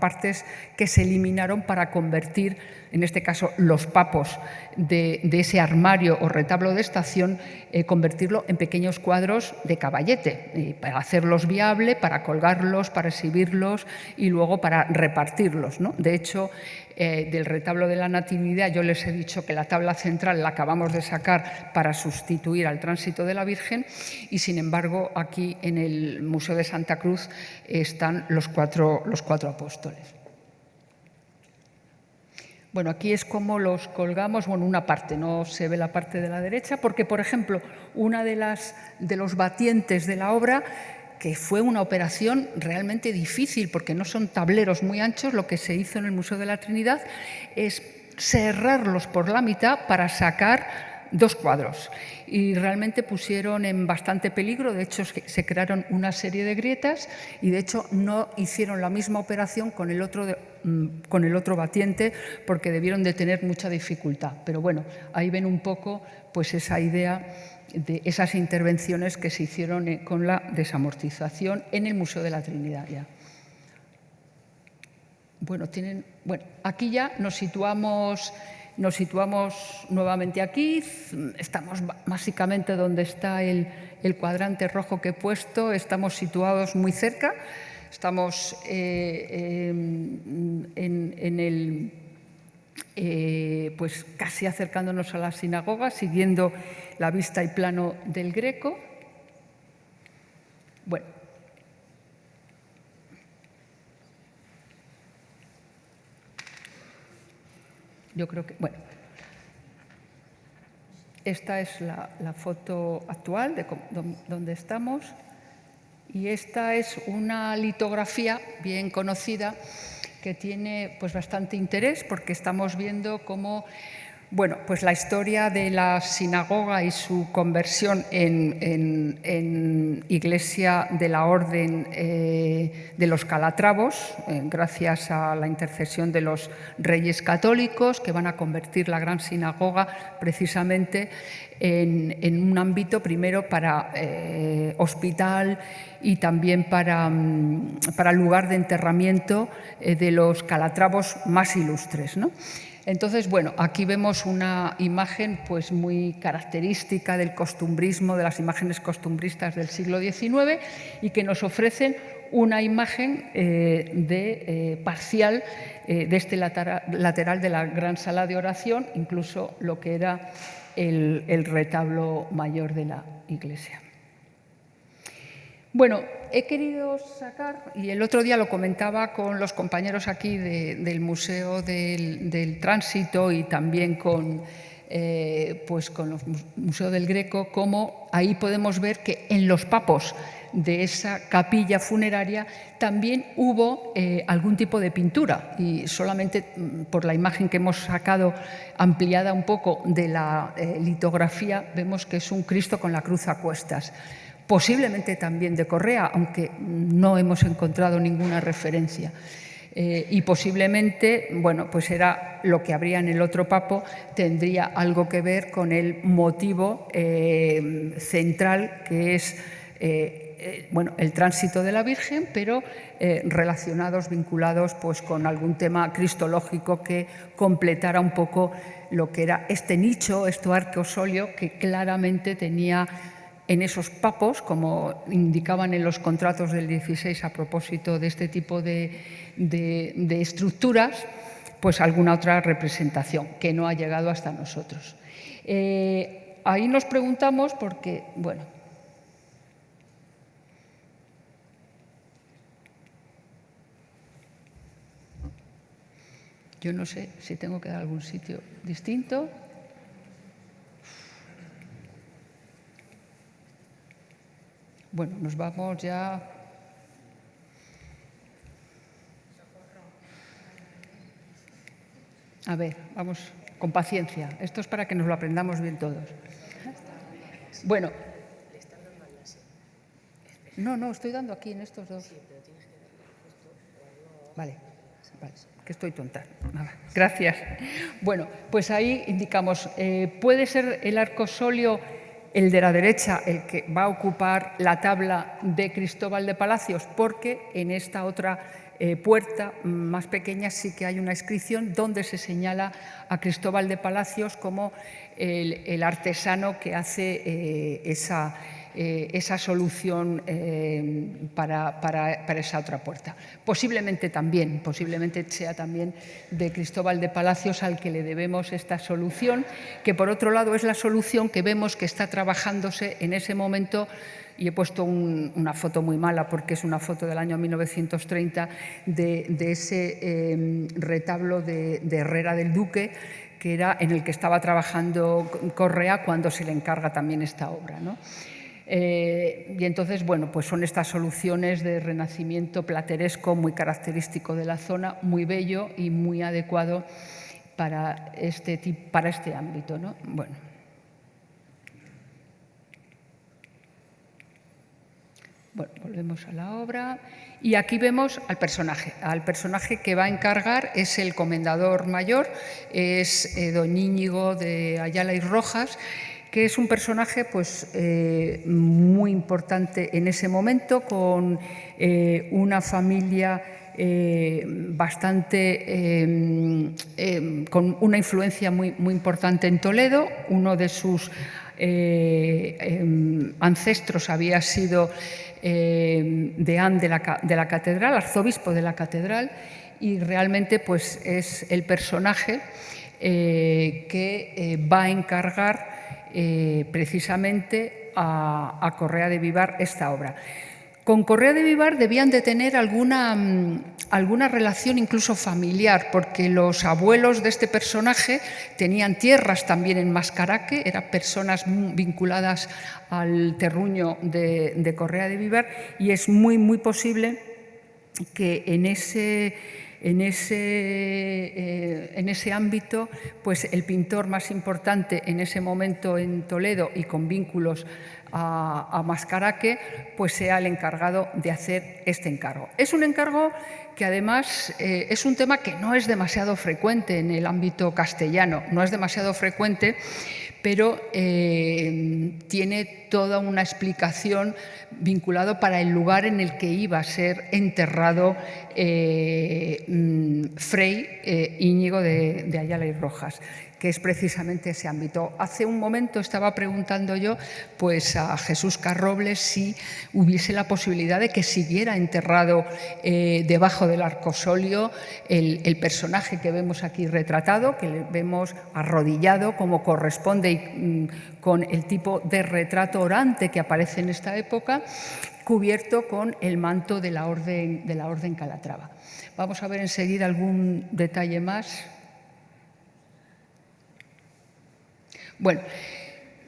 partes que se eliminaron para convertir, en este caso, los papos de ese armario o retablo de estación, convertirlo en pequeños cuadros de caballete, para hacerlos viable, para colgarlos, para exhibirlos y luego para repartirlos, ¿no? De hecho, del retablo de la Natividad yo les he dicho que la tabla central la acabamos de sacar para sustituir al Tránsito de la Virgen y, sin embargo, aquí en el Museo de Santa Cruz están los cuatro apóstoles. Bueno, aquí es como los colgamos, bueno, una parte, no se ve la parte de la derecha, porque, por ejemplo, una de los batientes de la obra, que fue una operación realmente difícil, porque no son tableros muy anchos, lo que se hizo en el Museo de la Trinidad es cerrarlos por la mitad para sacar 2 cuadros. Y realmente pusieron en bastante peligro, de hecho se crearon una serie de grietas y de hecho no hicieron la misma operación con el otro batiente porque debieron de tener mucha dificultad. Pero bueno, ahí ven un poco pues esa idea de esas intervenciones que se hicieron con la desamortización en el Museo de la Trinidad. Ya. Bueno, aquí ya nos situamos nuevamente aquí, estamos básicamente donde está el cuadrante rojo que he puesto, estamos situados muy cerca, estamos pues casi acercándonos a la sinagoga, siguiendo la vista y plano del Greco. Bueno. Yo creo que, bueno, esta es la foto actual de donde estamos y esta es una litografía bien conocida que tiene pues bastante interés porque estamos viendo cómo, bueno, pues la historia de la sinagoga y su conversión en iglesia de la Orden de los Calatravos, gracias a la intercesión de los reyes católicos, que van a convertir la gran sinagoga precisamente en un ámbito primero para hospital y también para lugar de enterramiento de los calatravos más ilustres, ¿no? Entonces, bueno, aquí vemos una imagen pues muy característica del costumbrismo, de las imágenes costumbristas del siglo XIX y que nos ofrecen una imagen parcial de este lateral de la gran sala de oración, incluso lo que era el retablo mayor de la iglesia. Bueno, he querido sacar, y el otro día lo comentaba con los compañeros aquí del Museo del Tránsito y también con el Museo del Greco, cómo ahí podemos ver que en los papos de esa capilla funeraria también hubo algún tipo de pintura y solamente por la imagen que hemos sacado ampliada un poco de la litografía vemos que es un Cristo con la cruz a cuestas. Posiblemente también de Correa, aunque no hemos encontrado ninguna referencia. Y posiblemente, bueno, pues era lo que habría en el otro papo, tendría algo que ver con el motivo central que es el tránsito de la Virgen, pero relacionados, vinculados pues, con algún tema cristológico que completara un poco lo que era este nicho, este arqueosolio que claramente tenía en esos papos, como indicaban en los contratos del 16 a propósito de este tipo de estructuras, pues alguna otra representación que no ha llegado hasta nosotros. Ahí nos preguntamos porque, bueno, yo no sé si tengo que dar algún sitio distinto. Bueno, nos vamos ya. A ver, vamos con paciencia. Esto es para que nos lo aprendamos bien todos. Bueno. No, estoy dando aquí en estos dos. Vale, que estoy tonta. Gracias. Bueno, pues ahí indicamos, puede ser el arcosolio, el de la derecha, el que va a ocupar la tabla de Cristóbal de Palacios, porque en esta otra puerta más pequeña sí que hay una inscripción donde se señala a Cristóbal de Palacios como el artesano que hace esa solución para esa otra puerta. Posiblemente sea también de Cristóbal de Palacios al que le debemos esta solución, que por otro lado es la solución que vemos que está trabajándose en ese momento. Y he puesto una foto muy mala porque es una foto del año 1930 de ese retablo de Herrera del Duque, que era en el que estaba trabajando Correa cuando se le encarga también esta obra, ¿no? Y entonces, bueno, pues son estas soluciones de renacimiento plateresco muy característico de la zona, muy bello y muy adecuado para este ámbito, ¿no? Bueno, volvemos a la obra y aquí vemos al personaje que va a encargar es el comendador mayor, es don Íñigo de Ayala y Rojas, que es un personaje pues, muy importante en ese momento, con una familia con una influencia muy importante en Toledo. Uno de sus ancestros había sido deán de la catedral, arzobispo de la catedral, y realmente pues, es el personaje que va a encargar precisamente a Correa de Vivar esta obra. Con Correa de Vivar debían de tener alguna relación incluso familiar, porque los abuelos de este personaje tenían tierras también en Mascaraque, eran personas vinculadas al terruño de Correa de Vivar, y es muy posible que en ese ámbito, pues el pintor más importante en ese momento en Toledo y con vínculos a Mascaraque, pues sea el encargado de hacer este encargo. Es un encargo que además es un tema que no es demasiado frecuente en el ámbito castellano, no es demasiado frecuente, pero tiene toda una explicación vinculado para el lugar en el que iba a ser enterrado Fray Íñigo de Ayala y Rojas, que es precisamente ese ámbito. Hace un momento estaba preguntando yo pues, a Jesús Carrobles si hubiese la posibilidad de que siguiera enterrado debajo del arcosolio el personaje que vemos aquí retratado, que le vemos arrodillado como corresponde con el tipo de retrato orante que aparece en esta época, cubierto con el manto de la Orden Calatrava. Vamos a ver enseguida algún detalle más. Bueno,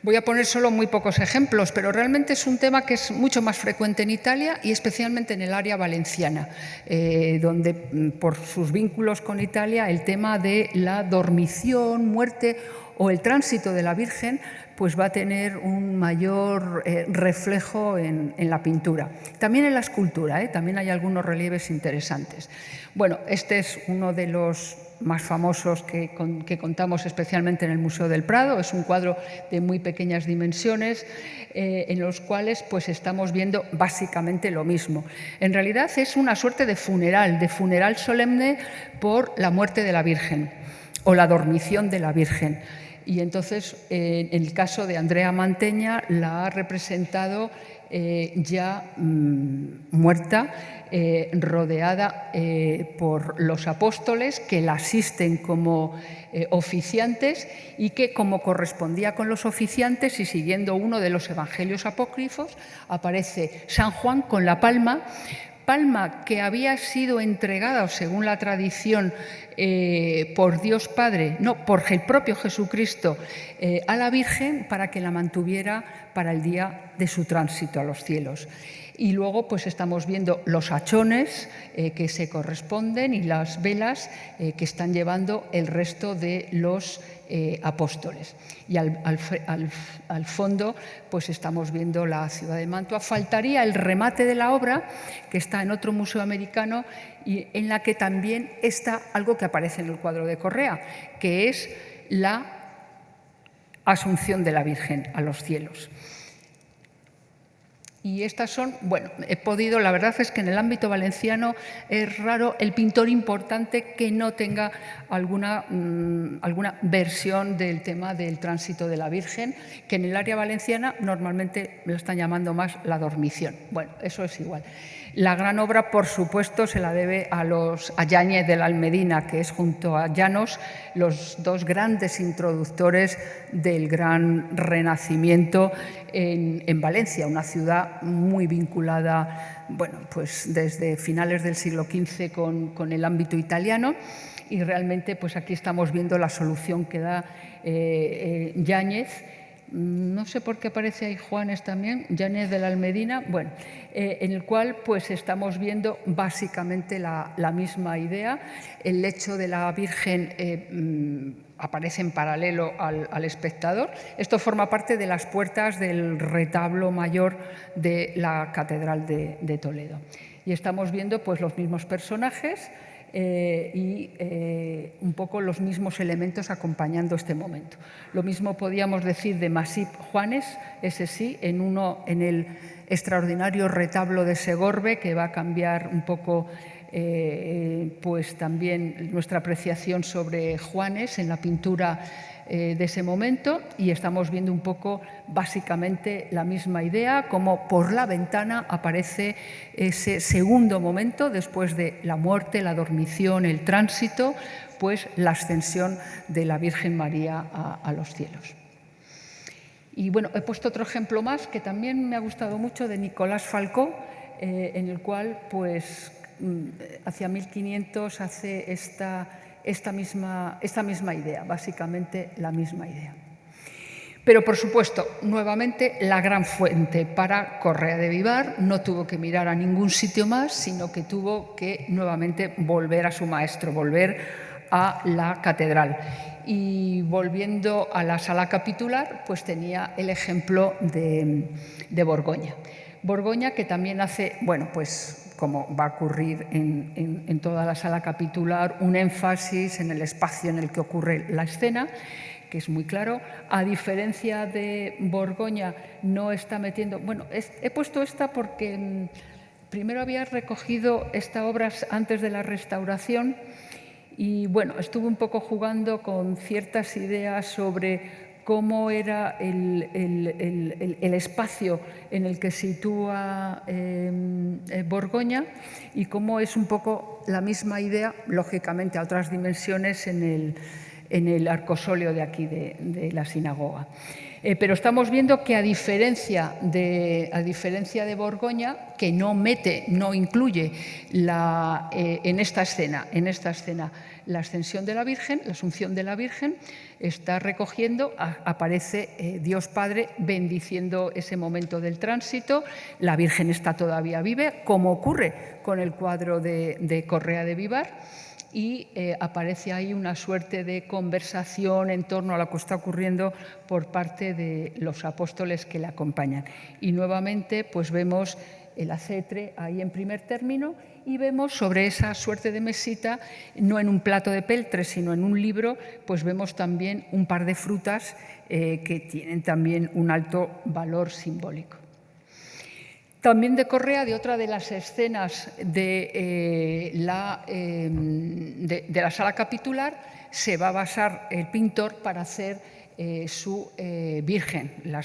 voy a poner solo muy pocos ejemplos, pero realmente es un tema que es mucho más frecuente en Italia y especialmente en el área valenciana, donde por sus vínculos con Italia el tema de la dormición, muerte o el tránsito de la Virgen pues va a tener un mayor reflejo en la pintura. También en la escultura, también hay algunos relieves interesantes. Bueno, este es uno de los más famosos que contamos especialmente en el Museo del Prado. Es un cuadro de muy pequeñas dimensiones en los cuales pues, estamos viendo básicamente lo mismo. En realidad es una suerte de funeral solemne por la muerte de la Virgen o la dormición de la Virgen. Y entonces, en el caso de Andrea Mantegna, la ha representado ya muerta, rodeada por los apóstoles que la asisten como oficiantes y que, como correspondía con los oficiantes y siguiendo uno de los evangelios apócrifos, aparece San Juan con la palma que había sido entregada, según la tradición, por Dios Padre, no, por el propio Jesucristo, a la Virgen para que la mantuviera para el día de su tránsito a los cielos. Y luego pues estamos viendo los hachones que se corresponden y las velas que están llevando el resto de los apóstoles. Y al fondo pues estamos viendo la ciudad de Mantua. Faltaría el remate de la obra, que está en otro museo americano, y en la que también está algo que aparece en el cuadro de Correa, que es la Asunción de la Virgen a los cielos. Y estas son, bueno, la verdad es que en el ámbito valenciano es raro el pintor importante que no tenga alguna versión del tema del tránsito de la Virgen, que en el área valenciana normalmente lo están llamando más la dormición. Bueno, eso es igual. La gran obra, por supuesto, se la debe a Yáñez de la Almedina, que es junto a Llanos los dos grandes introductores del gran Renacimiento en Valencia, una ciudad muy vinculada, bueno, pues desde finales del siglo XV con el ámbito italiano, y realmente pues aquí estamos viendo la solución que da Yáñez. No sé por qué aparece ahí Juanes también, Yáñez de la Almedina, bueno, en el cual pues estamos viendo básicamente la misma idea. El lecho de la Virgen aparece en paralelo al espectador. Esto forma parte de las puertas del retablo mayor de la Catedral de Toledo. Y estamos viendo pues los mismos personajes y un poco los mismos elementos acompañando este momento. Lo mismo podíamos decir de Masip Juanes, ese sí, en el extraordinario retablo de Segorbe, que va a cambiar un poco pues también nuestra apreciación sobre Juanes en la pintura de ese momento, y estamos viendo un poco básicamente la misma idea, como por la ventana aparece ese segundo momento después de la muerte, la dormición, el tránsito, pues la ascensión de la Virgen María a los cielos. Y bueno, he puesto otro ejemplo más que también me ha gustado mucho, de Nicolás Falcó, en el cual pues hacia 1500 hace esta misma idea, básicamente la misma idea. Pero, por supuesto, nuevamente la gran fuente para Correa de Vivar. No tuvo que mirar a ningún sitio más, sino que tuvo que nuevamente volver a su maestro, volver a la catedral. Y volviendo a la sala capitular, pues tenía el ejemplo de Borgoña. Borgoña, que también hace, bueno, pues como va a ocurrir en toda la sala capitular, un énfasis en el espacio en el que ocurre la escena, que es muy claro. A diferencia de Borgoña, no está metiendo... Bueno, he puesto esta porque primero había recogido esta obra antes de la restauración y, bueno, estuve un poco jugando con ciertas ideas sobre cómo era el espacio en el que sitúa Borgoña y cómo es un poco la misma idea, lógicamente a otras dimensiones, en el arcosóleo de aquí de la sinagoga. Pero estamos viendo que a diferencia de Borgoña, que no incluye en esta escena la ascensión de la Virgen, la Asunción de la Virgen, está recogiendo, aparece Dios Padre bendiciendo ese momento del tránsito. La Virgen está todavía viva, como ocurre con el cuadro de Correa de Vivar, y aparece ahí una suerte de conversación en torno a lo que está ocurriendo por parte de los apóstoles que le acompañan. Y nuevamente pues vemos el acetre ahí en primer término y vemos sobre esa suerte de mesita, no en un plato de peltre, sino en un libro, pues vemos también un par de frutas que tienen también un alto valor simbólico. También de Correa, de otra de las escenas de la sala capitular, se va a basar el pintor para hacer su Virgen, la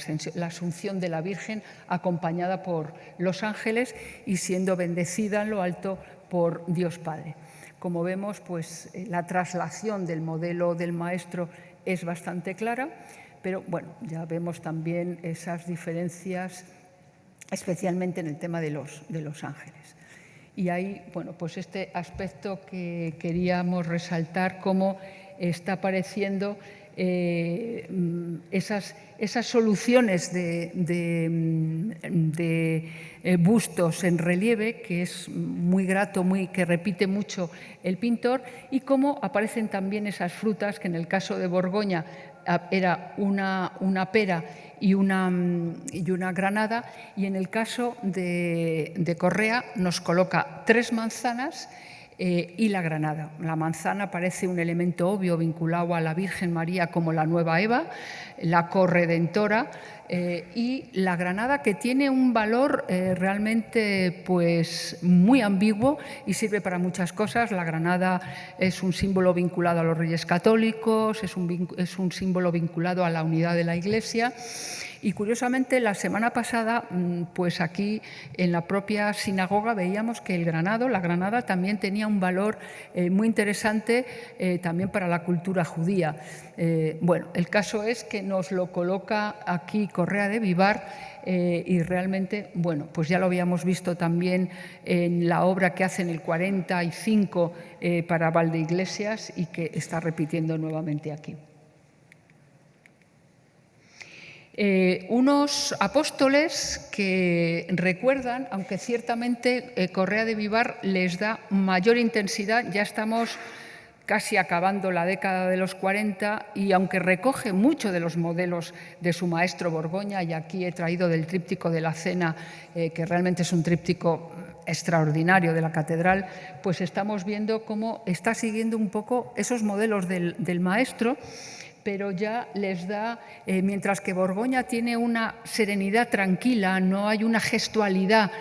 Asunción de la Virgen, acompañada por los ángeles y siendo bendecida en lo alto por Dios Padre. Como vemos, pues la traslación del modelo del maestro es bastante clara, pero bueno, ya vemos también esas diferencias, especialmente en el tema de los ángeles. Y ahí, bueno, pues este aspecto que queríamos resaltar, cómo está apareciendo esas soluciones de bustos en relieve, que es muy grato, que repite mucho el pintor, y cómo aparecen también esas frutas, que en el caso de Borgoña era una pera y una granada, y en el caso de Correa nos coloca 3 manzanas y la granada. La manzana parece un elemento obvio vinculado a la Virgen María como la nueva Eva, la corredentora, y la granada, que tiene un valor realmente pues muy ambiguo y sirve para muchas cosas. La granada es un símbolo vinculado a los Reyes Católicos, es un símbolo vinculado a la unidad de la Iglesia. Y curiosamente, la semana pasada, pues aquí en la propia sinagoga veíamos que la granada también tenía un valor muy interesante también para la cultura judía. Bueno, el caso es que nos lo coloca aquí Correa de Vivar y realmente, bueno, pues ya lo habíamos visto también en la obra que hace en el 45 para Valdeiglesias y que está repitiendo nuevamente aquí. Unos apóstoles que recuerdan, aunque ciertamente Correa de Vivar les da mayor intensidad. Ya estamos casi acabando la década de los 40 y aunque recoge mucho de los modelos de su maestro Borgoña, y aquí he traído del tríptico de la Cena, que realmente es un tríptico extraordinario de la catedral, pues estamos viendo cómo está siguiendo un poco esos modelos del maestro, pero ya les da, mientras que Borgoña tiene una serenidad tranquila, no hay una gestualidad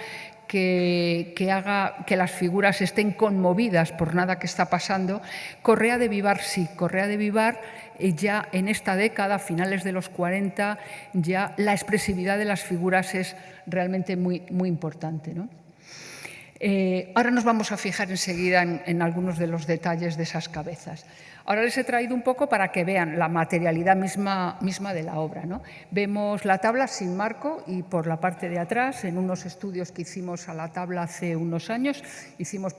que haga que las figuras estén conmovidas por nada que está pasando, Correa de Vivar sí. Correa de Vivar ya en esta década, finales de los 40, ya la expresividad de las figuras es realmente muy, muy importante, ¿no? Ahora nos vamos a fijar enseguida en algunos de los detalles de esas cabezas. Ahora les he traído un poco para que vean la materialidad misma de la obra, ¿no? Vemos la tabla sin marco y por la parte de atrás, en unos estudios que hicimos a la tabla hace unos años, hicimos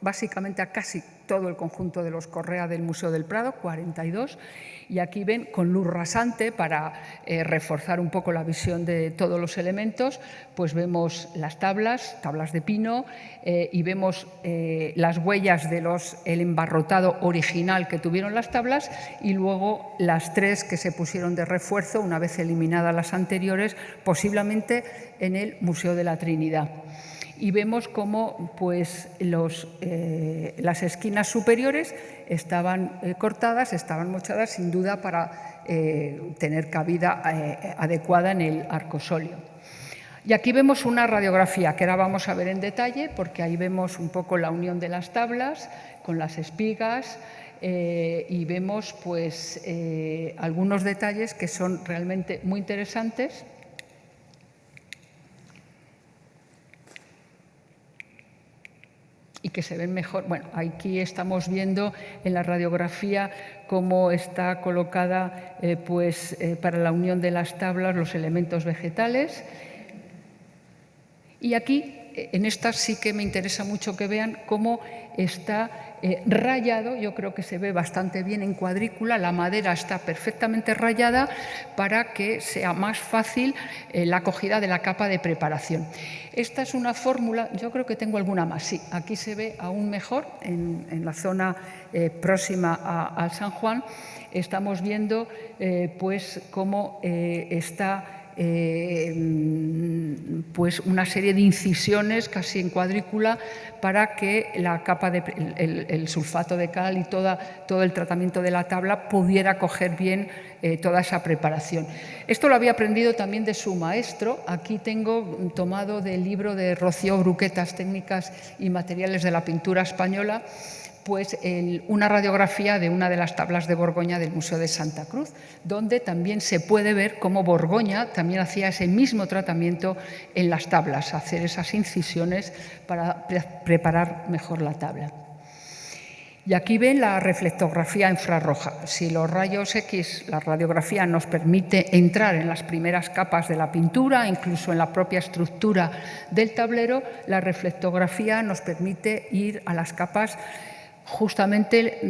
básicamente a casi todo el conjunto de los Correa del Museo del Prado, 42, y aquí ven con luz rasante para reforzar un poco la visión de todos los elementos, pues vemos las tablas de pino y vemos las huellas del embarrotado original que tuvieron las tablas y luego las 3 que se pusieron de refuerzo una vez eliminadas las anteriores, posiblemente en el Museo de la Trinidad. Y vemos cómo pues, las esquinas superiores estaban cortadas, estaban mochadas, sin duda para tener cabida adecuada en el arcosolio. Y aquí vemos una radiografía que ahora vamos a ver en detalle, porque ahí vemos un poco la unión de las tablas con las espigas y vemos pues, algunos detalles que son realmente muy interesantes. Y que se ven mejor. Bueno, aquí estamos viendo en la radiografía cómo está colocada para la unión de las tablas los elementos vegetales. Y aquí, en esta sí que me interesa mucho que vean cómo está rayado. Yo creo que se ve bastante bien en cuadrícula, la madera está perfectamente rayada para que sea más fácil la cogida de la capa de preparación. Esta es una fórmula, yo creo que tengo alguna más, sí, aquí se ve aún mejor en la zona próxima al San Juan. Estamos viendo pues cómo está pues una serie de incisiones casi en cuadrícula para que la capa el sulfato de cal y todo el tratamiento de la tabla pudiera coger bien toda esa preparación. Esto lo había aprendido también de su maestro. Aquí tengo tomado del libro de Rocío Bruquetas, Técnicas y Materiales de la Pintura Española, pues una radiografía de una de las tablas de Borgoña del Museo de Santa Cruz, donde también se puede ver cómo Borgoña también hacía ese mismo tratamiento en las tablas, hacer esas incisiones para preparar mejor la tabla. Y aquí ven la reflectografía infrarroja. Si los rayos X, la radiografía, nos permite entrar en las primeras capas de la pintura, incluso en la propia estructura del tablero, la reflectografía nos permite ir a las capas justamente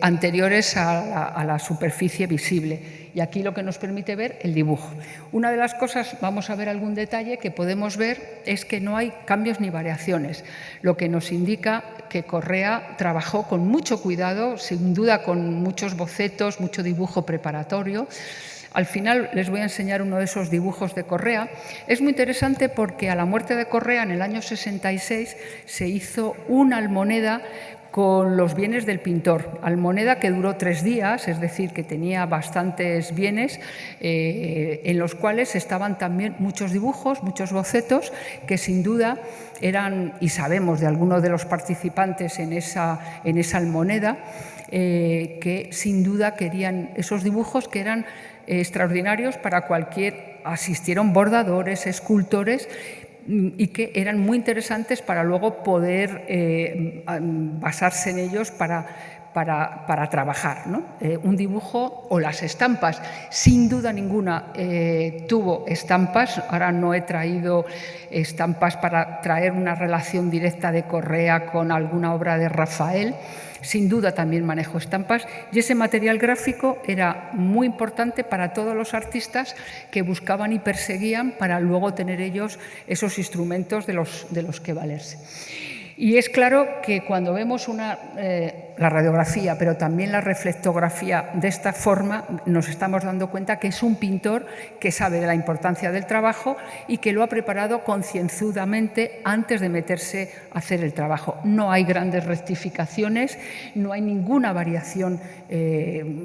anteriores a la superficie visible. Y aquí lo que nos permite ver el dibujo. Una de las cosas, vamos a ver algún detalle que podemos ver, es que no hay cambios ni variaciones, lo que nos indica que Correa trabajó con mucho cuidado, sin duda con muchos bocetos, mucho dibujo preparatorio. Al final les voy a enseñar uno de esos dibujos de Correa. Es muy interesante porque a la muerte de Correa en el año 66 se hizo una almoneda con los bienes del pintor. Almoneda que duró 3 días, es decir, que tenía bastantes bienes, en los cuales estaban también muchos dibujos, muchos bocetos, que sin duda eran, y sabemos de algunos de los participantes en esa almoneda, que sin duda querían esos dibujos que eran extraordinarios para cualquier. Asistieron bordadores, escultores, y que eran muy interesantes para luego poder basarse en ellos para trabajar, ¿no? Un dibujo o las estampas, sin duda ninguna tuvo estampas. Ahora no he traído estampas para traer una relación directa de Correa con alguna obra de Rafael. Sin duda también manejo estampas, y ese material gráfico era muy importante para todos los artistas que buscaban y perseguían para luego tener ellos esos instrumentos de los que valerse. Y es claro que cuando vemos la radiografía, pero también la reflectografía de esta forma, nos estamos dando cuenta que es un pintor que sabe de la importancia del trabajo y que lo ha preparado concienzudamente antes de meterse a hacer el trabajo. No hay grandes rectificaciones, no hay ninguna variación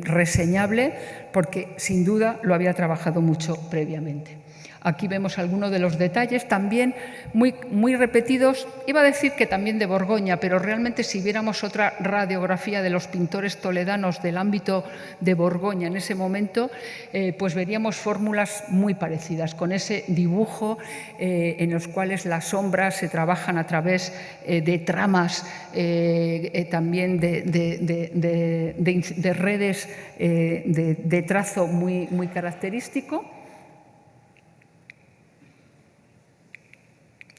reseñable, porque sin duda lo había trabajado mucho previamente. Aquí vemos algunos de los detalles también muy repetidos. Iba a decir que también de Borgoña, pero realmente si viéramos otra radiografía de los pintores toledanos del ámbito de Borgoña en ese momento, pues veríamos fórmulas muy parecidas, con ese dibujo en los cuales las sombras se trabajan a través de tramas, también de redes de trazo muy característico.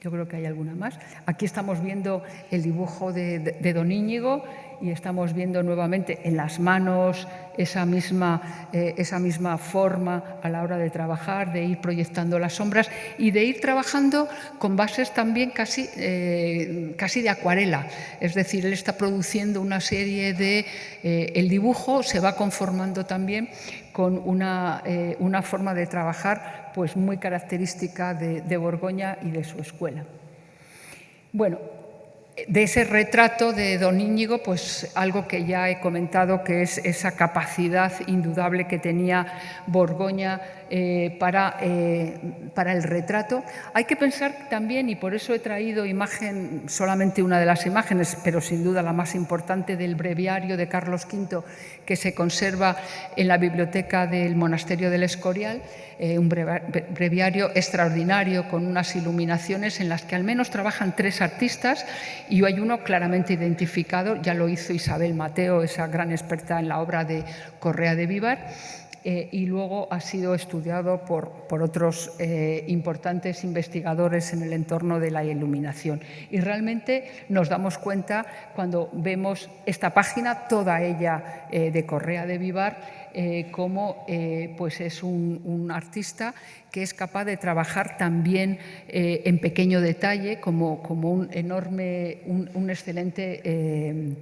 Yo creo que hay alguna más. Aquí estamos viendo el dibujo de don Íñigo y estamos viendo nuevamente en las manos esa misma forma a la hora de trabajar, de ir proyectando las sombras y de ir trabajando con bases también casi de acuarela. Es decir, él está produciendo una serie de... el dibujo se va conformando también con una forma de trabajar pues muy característica de Borgoña y de su escuela. Bueno, de ese retrato de don Íñigo, pues algo que ya he comentado, que es esa capacidad indudable que tenía Borgoña para el retrato. Hay que pensar también, y por eso he traído solamente una de las imágenes, pero sin duda la más importante, del breviario de Carlos V, que se conserva en la biblioteca del Monasterio del Escorial, un breviario extraordinario con unas iluminaciones en las que al menos trabajan 3 artistas y hay uno claramente identificado, ya lo hizo Isabel Mateo, esa gran experta en la obra de Correa de Vivar, y luego ha sido estudiado por otros importantes investigadores en el entorno de la iluminación. Y realmente nos damos cuenta cuando vemos esta página, toda ella de Correa de Vivar, cómo pues es un artista que es capaz de trabajar también en pequeño detalle, como un excelente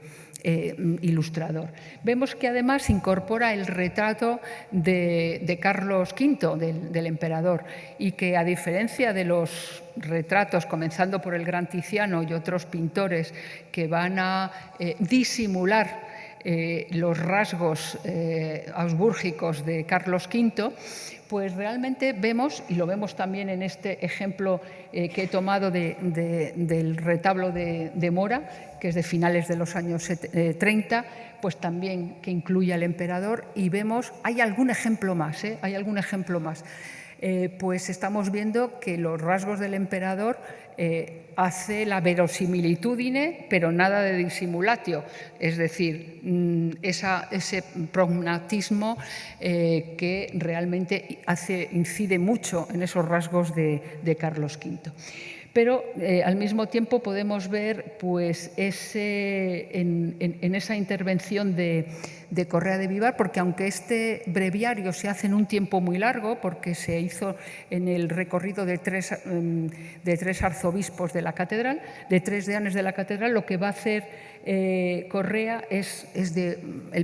ilustrador. Vemos que además incorpora el retrato de Carlos V, del emperador, y que a diferencia de los retratos, comenzando por el Gran Tiziano y otros pintores que van a disimular los rasgos ausbúrgicos de Carlos V, pues realmente vemos, y lo vemos también en este ejemplo que he tomado del retablo de Mora, que es de finales de los años 30, pues también que incluye al emperador, y vemos, hay algún ejemplo más, pues estamos viendo que los rasgos del emperador hace la verosimilitudine, pero nada de disimulatio, es decir, ese prognatismo que realmente incide mucho en esos rasgos de Carlos V. Pero al mismo tiempo podemos ver pues, en esa intervención de Correa de Vivar, porque aunque este breviario se hace en un tiempo muy largo, porque se hizo en el recorrido de tres arzobispos de la catedral, de 3 deanes de la catedral, lo que va a hacer Correa es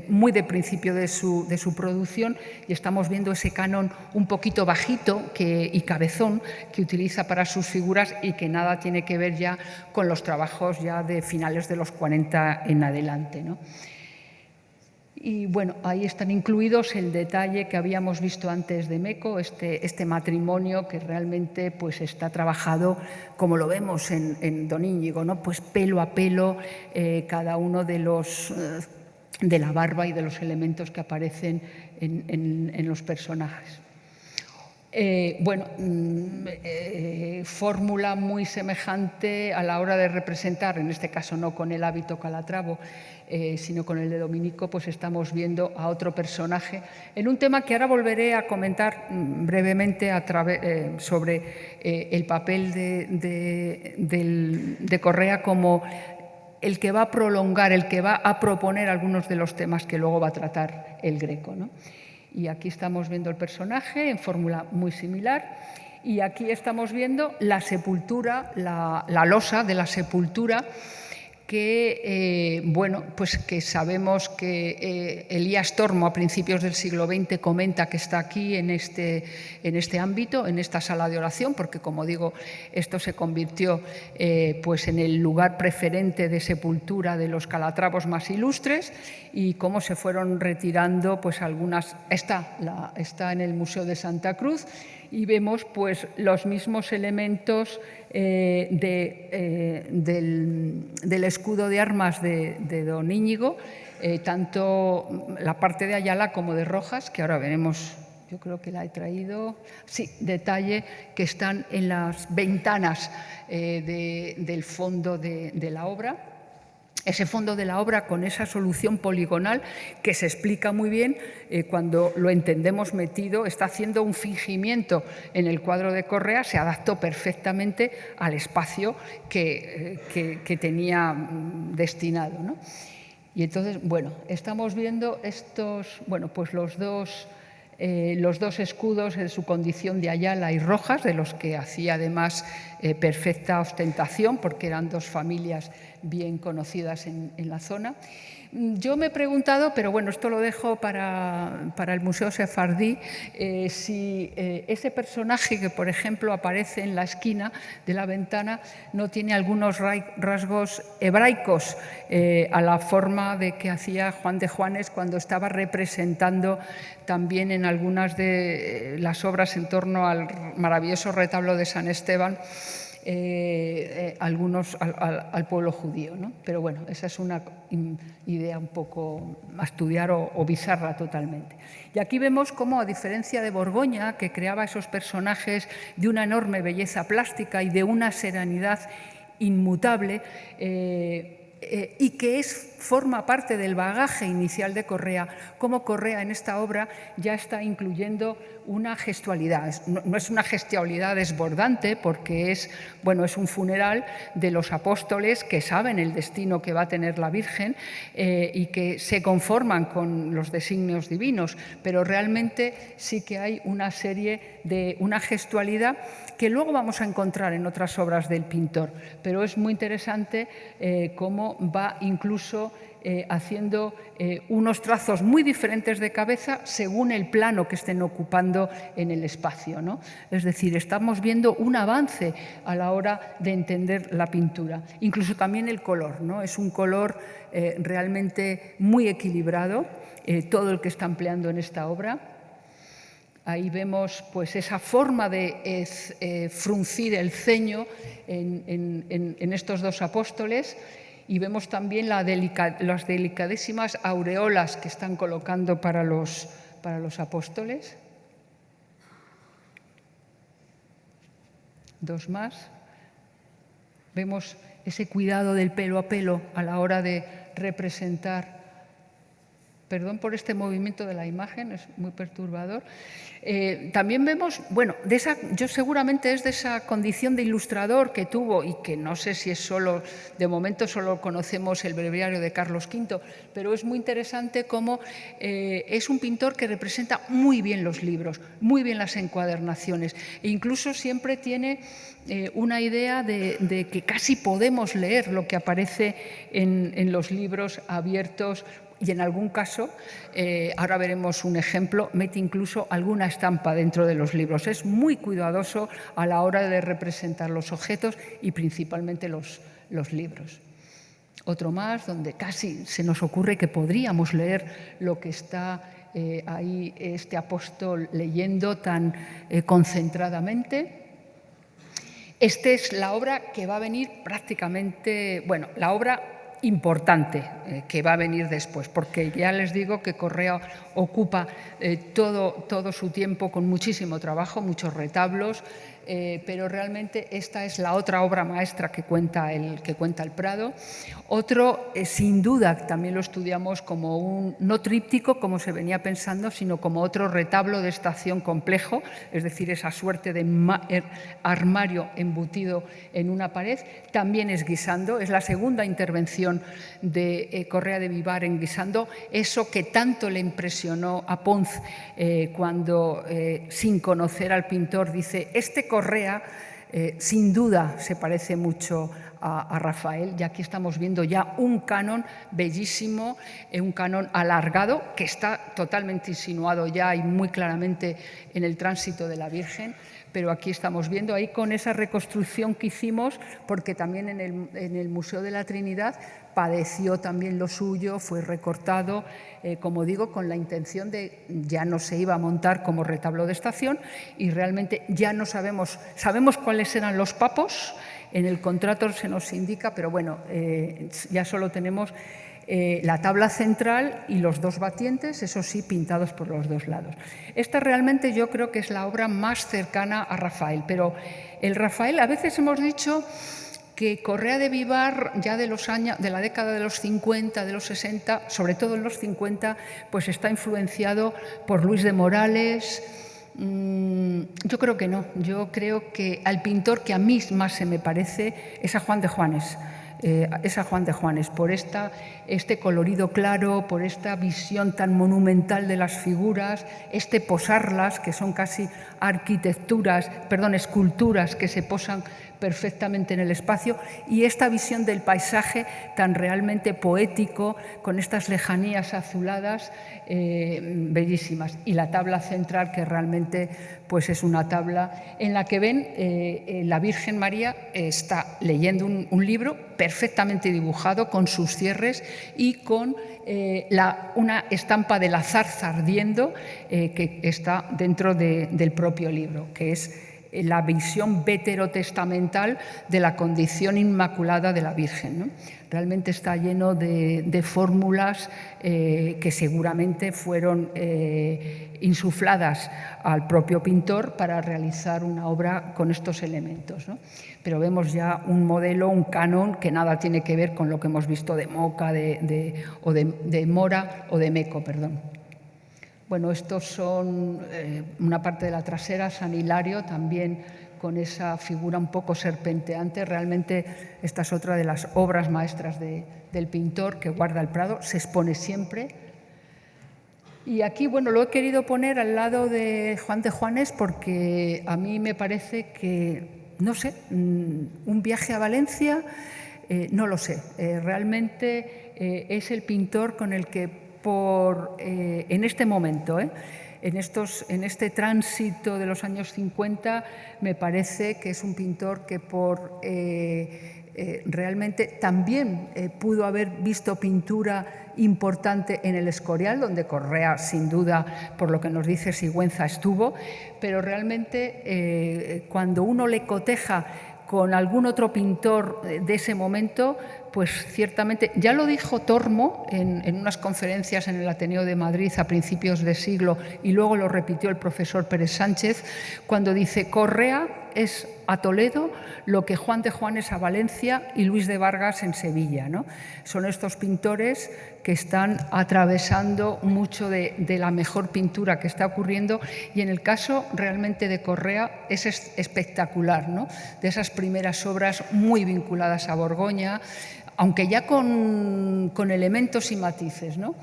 muy de principio de su producción, y estamos viendo ese canon un poquito bajito y cabezón que utiliza para sus figuras y que nada tiene que ver ya con los trabajos ya de finales de los 40 en adelante, ¿no? Y bueno, ahí están incluidos el detalle que habíamos visto antes de Meco, este matrimonio que realmente pues, está trabajado, como lo vemos en Don Íñigo, ¿no? Pues pelo a pelo, cada uno de la barba y de los elementos que aparecen en los personajes. Fórmula muy semejante a la hora de representar, en este caso no con el hábito calatravo, sino con el de Dominico, pues estamos viendo a otro personaje en un tema que ahora volveré a comentar brevemente sobre el papel de Correa como el que va a prolongar, el que va a proponer algunos de los temas que luego va a tratar el Greco, ¿no? Y aquí estamos viendo el personaje en fórmula muy similar, y aquí estamos viendo la sepultura, la losa de la sepultura, que, pues que sabemos que Elías Tormo a principios del siglo XX comenta que está aquí en este ámbito, en esta sala de oración, porque, como digo, esto se convirtió pues en el lugar preferente de sepultura de los calatravos más ilustres, y cómo se fueron retirando pues algunas. Está en el Museo de Santa Cruz, y vemos pues los mismos elementos del escudo de armas de Don Íñigo, tanto la parte de Ayala como de Rojas, que ahora veremos. Yo creo que la he traído. Sí, detalle que están en las ventanas del fondo de la obra. Ese fondo de la obra con esa solución poligonal que se explica muy bien cuando lo entendemos metido, está haciendo un fingimiento en el cuadro de Correa, se adaptó perfectamente al espacio que tenía destinado, ¿no? Y entonces, estamos viendo pues los dos escudos en su condición de Ayala y Rojas, de los que hacía además perfecta ostentación, porque eran dos familias bien conocidas en la zona. Yo me he preguntado, pero bueno, esto lo dejo para el Museo Sefardí, si ese personaje que, por ejemplo, aparece en la esquina de la ventana no tiene algunos rasgos hebraicos a la forma de que hacía Juan de Juanes cuando estaba representando también en algunas de las obras en torno al maravilloso retablo de San Esteban, al pueblo judío, ¿no? Pero bueno, esa es una idea un poco a estudiar o bizarra totalmente. Y aquí vemos cómo, a diferencia de Borgoña, que creaba esos personajes de una enorme belleza plástica y de una serenidad inmutable, y que forma parte del bagaje inicial de Correa, como Correa en esta obra ya está incluyendo una gestualidad. No es una gestualidad desbordante, porque es un funeral de los apóstoles que saben el destino que va a tener la Virgen y que se conforman con los designios divinos, pero realmente sí que hay una gestualidad que luego vamos a encontrar en otras obras del pintor, pero es muy interesante cómo va incluso haciendo unos trazos muy diferentes de cabeza según el plano que estén ocupando en el espacio, ¿no? Es decir, estamos viendo un avance a la hora de entender la pintura. Incluso también el color, ¿no? Es un color realmente muy equilibrado, todo el que está empleando en esta obra. Ahí vemos pues, esa forma de fruncir el ceño en estos dos apóstoles, y vemos también las delicadísimas aureolas que están colocando para los apóstoles. Dos más. Vemos ese cuidado del pelo a pelo a la hora de representar Perdón por este movimiento de la imagen, es muy perturbador. También vemos, bueno, yo seguramente es de esa condición de ilustrador que tuvo y que no sé si es solo, de momento solo conocemos el breviario de Carlos V, pero es muy interesante cómo es un pintor que representa muy bien los libros, muy bien las encuadernaciones e incluso siempre tiene una idea de que casi podemos leer lo que aparece en los libros abiertos. Y en algún caso, ahora veremos un ejemplo, mete incluso alguna estampa dentro de los libros. Es muy cuidadoso a la hora de representar los objetos y principalmente los libros. Otro más, donde casi se nos ocurre que podríamos leer lo que está ahí este apóstol leyendo tan concentradamente. Esta es la obra que va a venir prácticamente, bueno, la obra importante que va a venir después, porque ya les digo que Correa ocupa todo su tiempo con muchísimo trabajo, muchos retablos, pero realmente esta es la otra obra maestra que cuenta el Prado. Otro, sin duda, también lo estudiamos como un, no tríptico, como se venía pensando, sino como otro retablo de estación complejo, es decir, esa suerte de armario embutido en una pared. También es Guisando, es la segunda intervención de Correa de Vivar en Guisando, eso que tanto le impresionó a Pons cuando, sin conocer al pintor, dice: este Correa sin duda se parece mucho a Rafael, y aquí estamos viendo ya un canon bellísimo, un canon alargado que está totalmente insinuado ya y muy claramente en el tránsito de la Virgen, pero aquí estamos viendo ahí con esa reconstrucción que hicimos, porque también en el Museo de la Trinidad padeció también lo suyo, fue recortado, como digo, con la intención de ya no se iba a montar como retablo de estación y realmente ya no sabemos cuáles eran los papos, en el contrato se nos indica, pero bueno, ya solo tenemos la tabla central y los dos batientes, eso sí, pintados por los dos lados. Esta realmente yo creo que es la obra más cercana a Rafael, pero el Rafael, a veces hemos dicho que Correa de Vivar, ya de la década de los 50, de los 60, sobre todo en los 50, pues está influenciado por Luis de Morales. Yo creo que no, yo creo que al pintor que a mí más se me parece es a Juan de Juanes. Por este colorido claro, por esta visión tan monumental de las figuras, este posarlas, que son casi esculturas que se posan perfectamente en el espacio, y esta visión del paisaje tan realmente poético, con estas lejanías azuladas bellísimas. Y la tabla central, que realmente pues es una tabla en la que ven la Virgen María está leyendo un libro perfectamente dibujado con sus cierres y con una estampa de la zarza ardiendo que está dentro del propio libro, que es la visión veterotestamental de la condición inmaculada de la Virgen, ¿no? Realmente está lleno de fórmulas que seguramente fueron insufladas al propio pintor para realizar una obra con estos elementos, ¿no? Pero vemos ya un modelo, un canon que nada tiene que ver con lo que hemos visto de Moca, de Mora o de Meco, perdón. Bueno, estos son una parte de la trasera, San Hilario, también con esa figura un poco serpenteante. Realmente esta es otra de las obras maestras del pintor que guarda el Prado, se expone siempre. Y aquí, bueno, lo he querido poner al lado de Juan de Juanes porque a mí me parece que, no sé, un viaje a Valencia, no lo sé. Realmente es el pintor con el que en este momento, en este tránsito de los años 50, me parece que es un pintor que realmente también pudo haber visto pintura importante en el Escorial, donde Correa, sin duda, por lo que nos dice Sigüenza, estuvo, pero realmente cuando uno le coteja con algún otro pintor de ese momento, pues ciertamente, ya lo dijo Tormo en unas conferencias en el Ateneo de Madrid a principios de siglo y luego lo repitió el profesor Pérez Sánchez, cuando dice: Correa es a Toledo lo que Juan de Juanes a Valencia y Luis de Vargas en Sevilla, ¿no? Son estos pintores que están atravesando mucho de la mejor pintura que está ocurriendo, y en el caso realmente de Correa es espectacular, ¿no? De esas primeras obras muy vinculadas a Borgoña, aunque ya con elementos y matices, ¿no?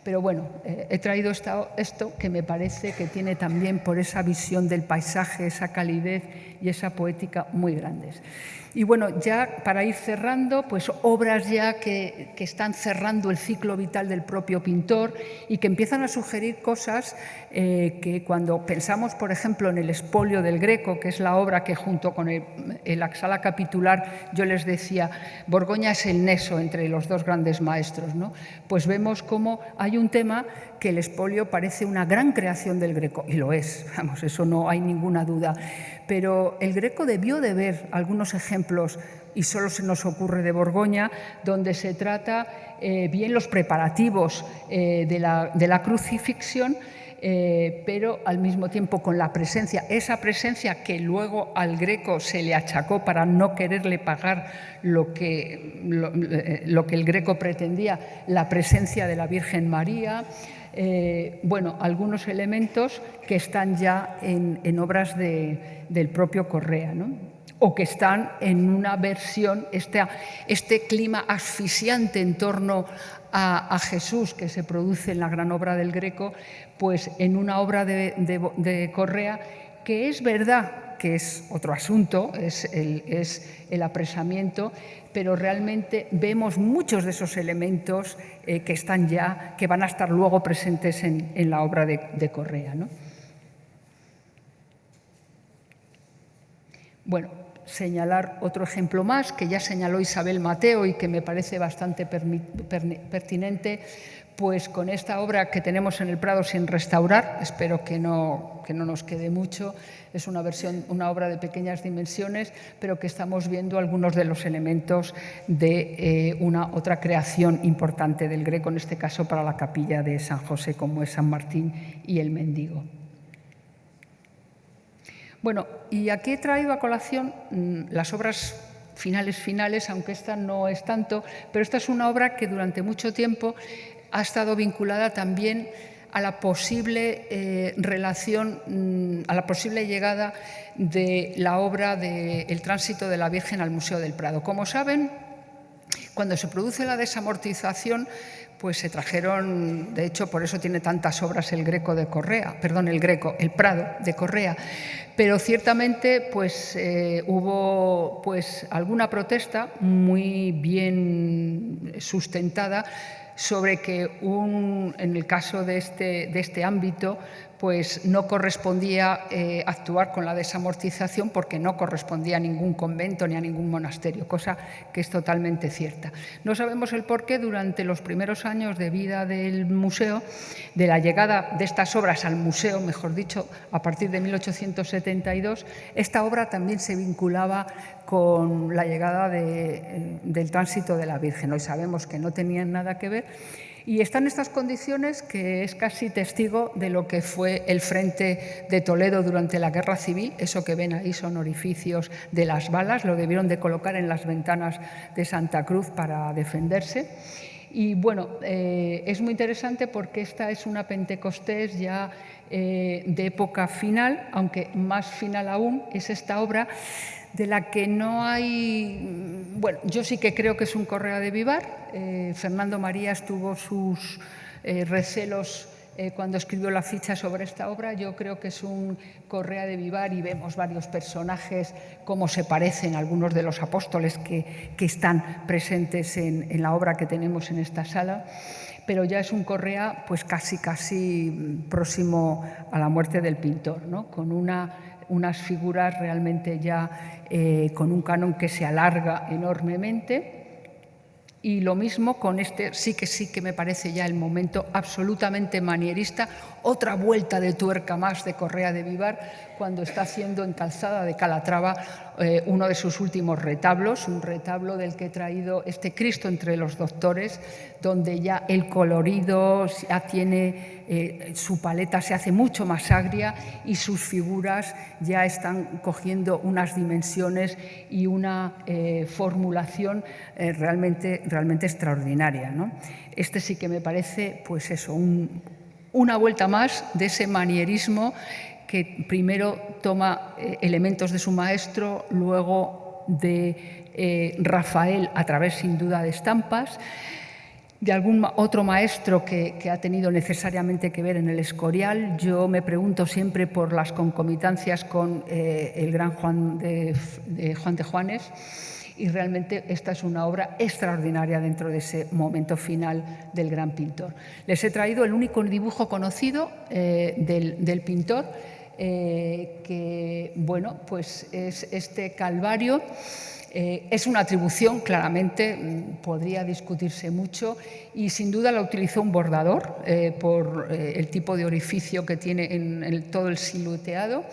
Pero bueno, he traído esto que me parece que tiene también por esa visión del paisaje, esa calidez y esa poética muy grandes. Y bueno, ya para ir cerrando, pues obras ya que están cerrando el ciclo vital del propio pintor y que empiezan a sugerir cosas que cuando pensamos, por ejemplo, en el Espolio del Greco, que es la obra que junto con el Axala Capitular yo les decía, Borgoña es el nexo entre los dos grandes maestros, ¿no? Pues vemos cómo hay un tema que el Espolio parece una gran creación del Greco, y lo es, vamos, eso no hay ninguna duda. Pero el Greco debió de ver algunos ejemplos, y solo se nos ocurre de Borgoña, donde se trata bien los preparativos de la crucifixión, pero al mismo tiempo con la presencia, esa presencia que luego al Greco se le achacó para no quererle pagar lo que el Greco pretendía, la presencia de la Virgen María. Bueno, algunos elementos que están ya en obras del propio Correa, ¿no? O que están en una versión, este clima asfixiante en torno a Jesús que se produce en la gran obra del Greco, pues en una obra de Correa, que es verdad que es otro asunto, es el apresamiento, pero realmente vemos muchos de esos elementos que están ya, que van a estar luego presentes en la obra de Correa, ¿no? Bueno, señalar otro ejemplo más que ya señaló Isabel Mateo y que me parece bastante pertinente, pues con esta obra que tenemos en el Prado sin restaurar, espero que no nos quede mucho, es una obra de pequeñas dimensiones, pero que estamos viendo algunos de los elementos de una otra creación importante del Greco, en este caso para la capilla de San José, como es San Martín y el Mendigo. Bueno, y aquí he traído a colación las obras finales, aunque esta no es tanto, pero esta es una obra que durante mucho tiempo ha estado vinculada también a la posible relación, a la posible llegada de la obra del tránsito de la Virgen al Museo del Prado. Como saben, cuando se produce la desamortización, pues se trajeron, de hecho, por eso tiene tantas obras el Prado de Correa, pero ciertamente pues hubo pues alguna protesta muy bien sustentada sobre que en el caso de este ámbito pues no correspondía actuar con la desamortización porque no correspondía a ningún convento ni a ningún monasterio, cosa que es totalmente cierta. No sabemos el por qué durante los primeros años de vida del museo, de la llegada de estas obras al museo, mejor dicho, a partir de 1872, esta obra también se vinculaba con la llegada del tránsito de la Virgen. Hoy sabemos que no tenían nada que ver. Y está en estas condiciones que es casi testigo de lo que fue el frente de Toledo durante la Guerra Civil. Eso que ven ahí son orificios de las balas, lo debieron de colocar en las ventanas de Santa Cruz para defenderse. Y bueno, es muy interesante porque esta es una Pentecostés ya de época final, aunque más final aún es esta obra de la que no hay... Bueno, yo sí que creo que es un Correa de Vivar. Fernando Marías tuvo sus recelos cuando escribió la ficha sobre esta obra. Yo creo que es un Correa de Vivar y vemos varios personajes cómo se parecen a algunos de los apóstoles que están presentes en la obra que tenemos en esta sala. Pero ya es un Correa pues casi próximo a la muerte del pintor, ¿no? Con unas figuras realmente ya con un canon que se alarga enormemente. Y lo mismo con este, sí que me parece ya el momento absolutamente manierista, otra vuelta de tuerca más de Correa de Vivar, cuando está haciendo en Calzada de Calatrava uno de sus últimos retablos, un retablo del que he traído este Cristo entre los doctores, donde ya el colorido ya tiene, su paleta se hace mucho más agria y sus figuras ya están cogiendo unas dimensiones y una formulación realmente extraordinaria, ¿no? Este sí que me parece, pues eso, una vuelta más de ese manierismo que primero toma elementos de su maestro, luego de Rafael a través sin duda de estampas, de algún otro maestro que ha tenido necesariamente que ver en el Escorial. Yo me pregunto siempre por las concomitancias con el gran Juan de Juanes, y realmente esta es una obra extraordinaria dentro de ese momento final del gran pintor. Les he traído el único dibujo conocido del pintor, que bueno, pues es este Calvario. Es una atribución, claramente, podría discutirse mucho, y sin duda la utilizó un bordador por el tipo de orificio que tiene en todo el silueteado.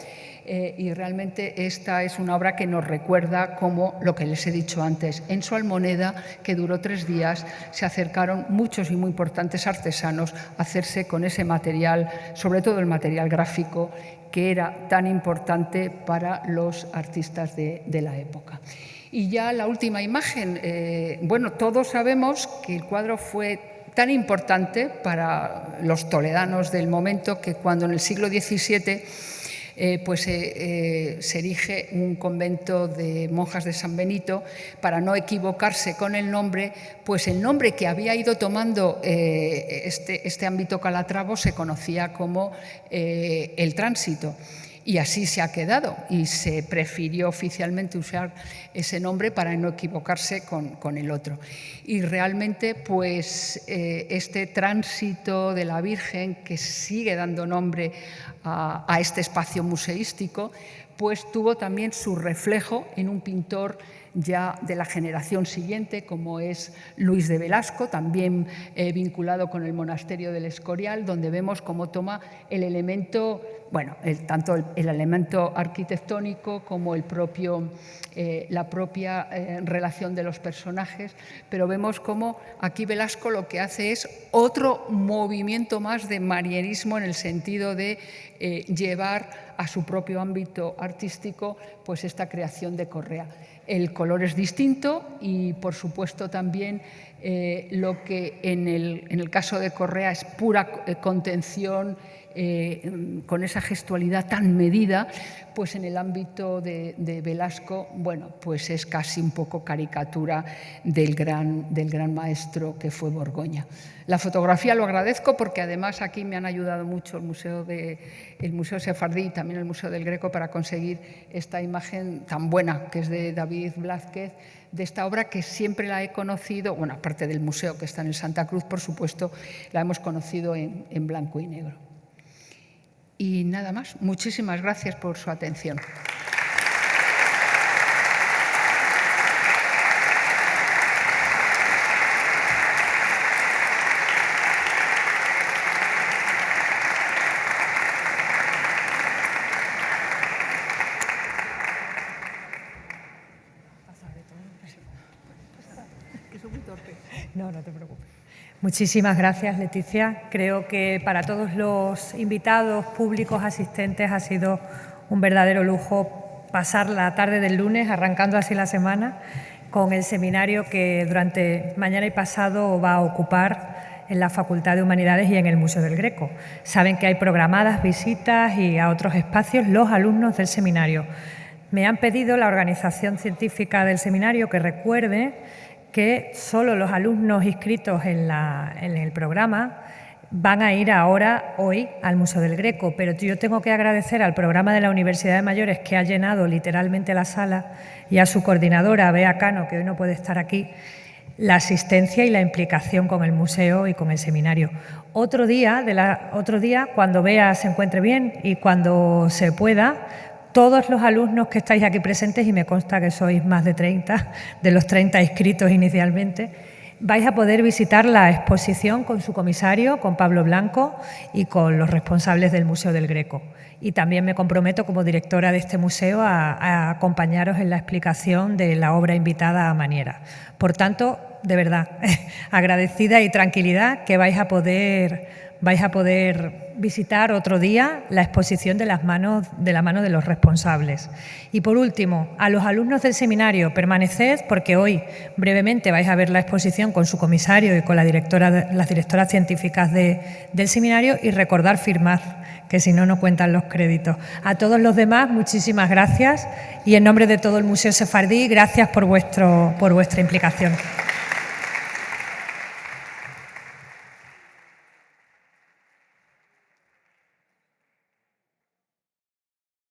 Y realmente esta es una obra que nos recuerda cómo, lo que les he dicho antes, en su Almoneda, que duró 3 días, se acercaron muchos y muy importantes artesanos a hacerse con ese material, sobre todo el material gráfico, que era tan importante para los artistas de la época. Y ya la última imagen, bueno, todos sabemos que el cuadro fue tan importante para los toledanos del momento que cuando en el siglo XVII se erige un convento de monjas de San Benito, para no equivocarse con el nombre, pues el nombre que había ido tomando este ámbito calatravo se conocía como el Tránsito. Y así se ha quedado, y se prefirió oficialmente usar ese nombre para no equivocarse con el otro. Y realmente, pues, este tránsito de la Virgen, que sigue dando nombre a este espacio museístico, pues tuvo también su reflejo en un pintor ya de la generación siguiente, como es Luis de Velasco, también vinculado con el monasterio del Escorial, donde vemos cómo toma el elemento, bueno, tanto el elemento arquitectónico como la propia relación de los personajes, pero vemos cómo aquí Velasco lo que hace es otro movimiento más de manierismo, en el sentido de llevar a su propio ámbito artístico pues esta creación de Correa. El color es distinto y, por supuesto, también lo que en el caso de Correa es pura contención, con esa gestualidad tan medida, pues en el ámbito de Velasco, bueno, pues es casi un poco caricatura del gran maestro que fue Borgoña. La fotografía lo agradezco porque además aquí me han ayudado mucho el Museo Sefardí y también el Museo del Greco para conseguir esta imagen tan buena, que es de David Blázquez, de esta obra que siempre la he conocido, bueno, aparte del museo que está en el Santa Cruz, por supuesto, la hemos conocido en blanco y negro. Y nada más. Muchísimas gracias por su atención. No, no te preocupes. Muchísimas gracias, Leticia. Creo que para todos los invitados, públicos, asistentes, ha sido un verdadero lujo pasar la tarde del lunes, arrancando así la semana, con el seminario que durante mañana y pasado va a ocupar en la Facultad de Humanidades y en el Museo del Greco. Saben que hay programadas visitas y a otros espacios los alumnos del seminario. Me han pedido la organización científica del seminario que recuerde que solo los alumnos inscritos en el programa van a ir hoy al Museo del Greco, pero yo tengo que agradecer al programa de la Universidad de Mayores, que ha llenado literalmente la sala, y a su coordinadora, Bea Cano, que hoy no puede estar aquí, la asistencia y la implicación con el museo y con el seminario. Otro día, cuando Bea se encuentre bien y cuando se pueda, todos los alumnos que estáis aquí presentes, y me consta que sois más de 30, de los 30 inscritos inicialmente, Vais a poder visitar la exposición con su comisario, con Pablo Blanco y con los responsables del Museo del Greco. Y también me comprometo como directora de este museo a acompañaros en la explicación de la obra invitada a Maniera. Por tanto, de verdad, agradecida y tranquilidad que vais a poder visitar otro día la exposición de la mano de los responsables. Y por último, a los alumnos del seminario, permaneced porque hoy brevemente vais a ver la exposición con su comisario y con las directoras científicas del seminario, y recordar firmar, que si no, no cuentan los créditos. A todos los demás, muchísimas gracias, y en nombre de todo el Museo Sefardí, gracias por vuestra implicación.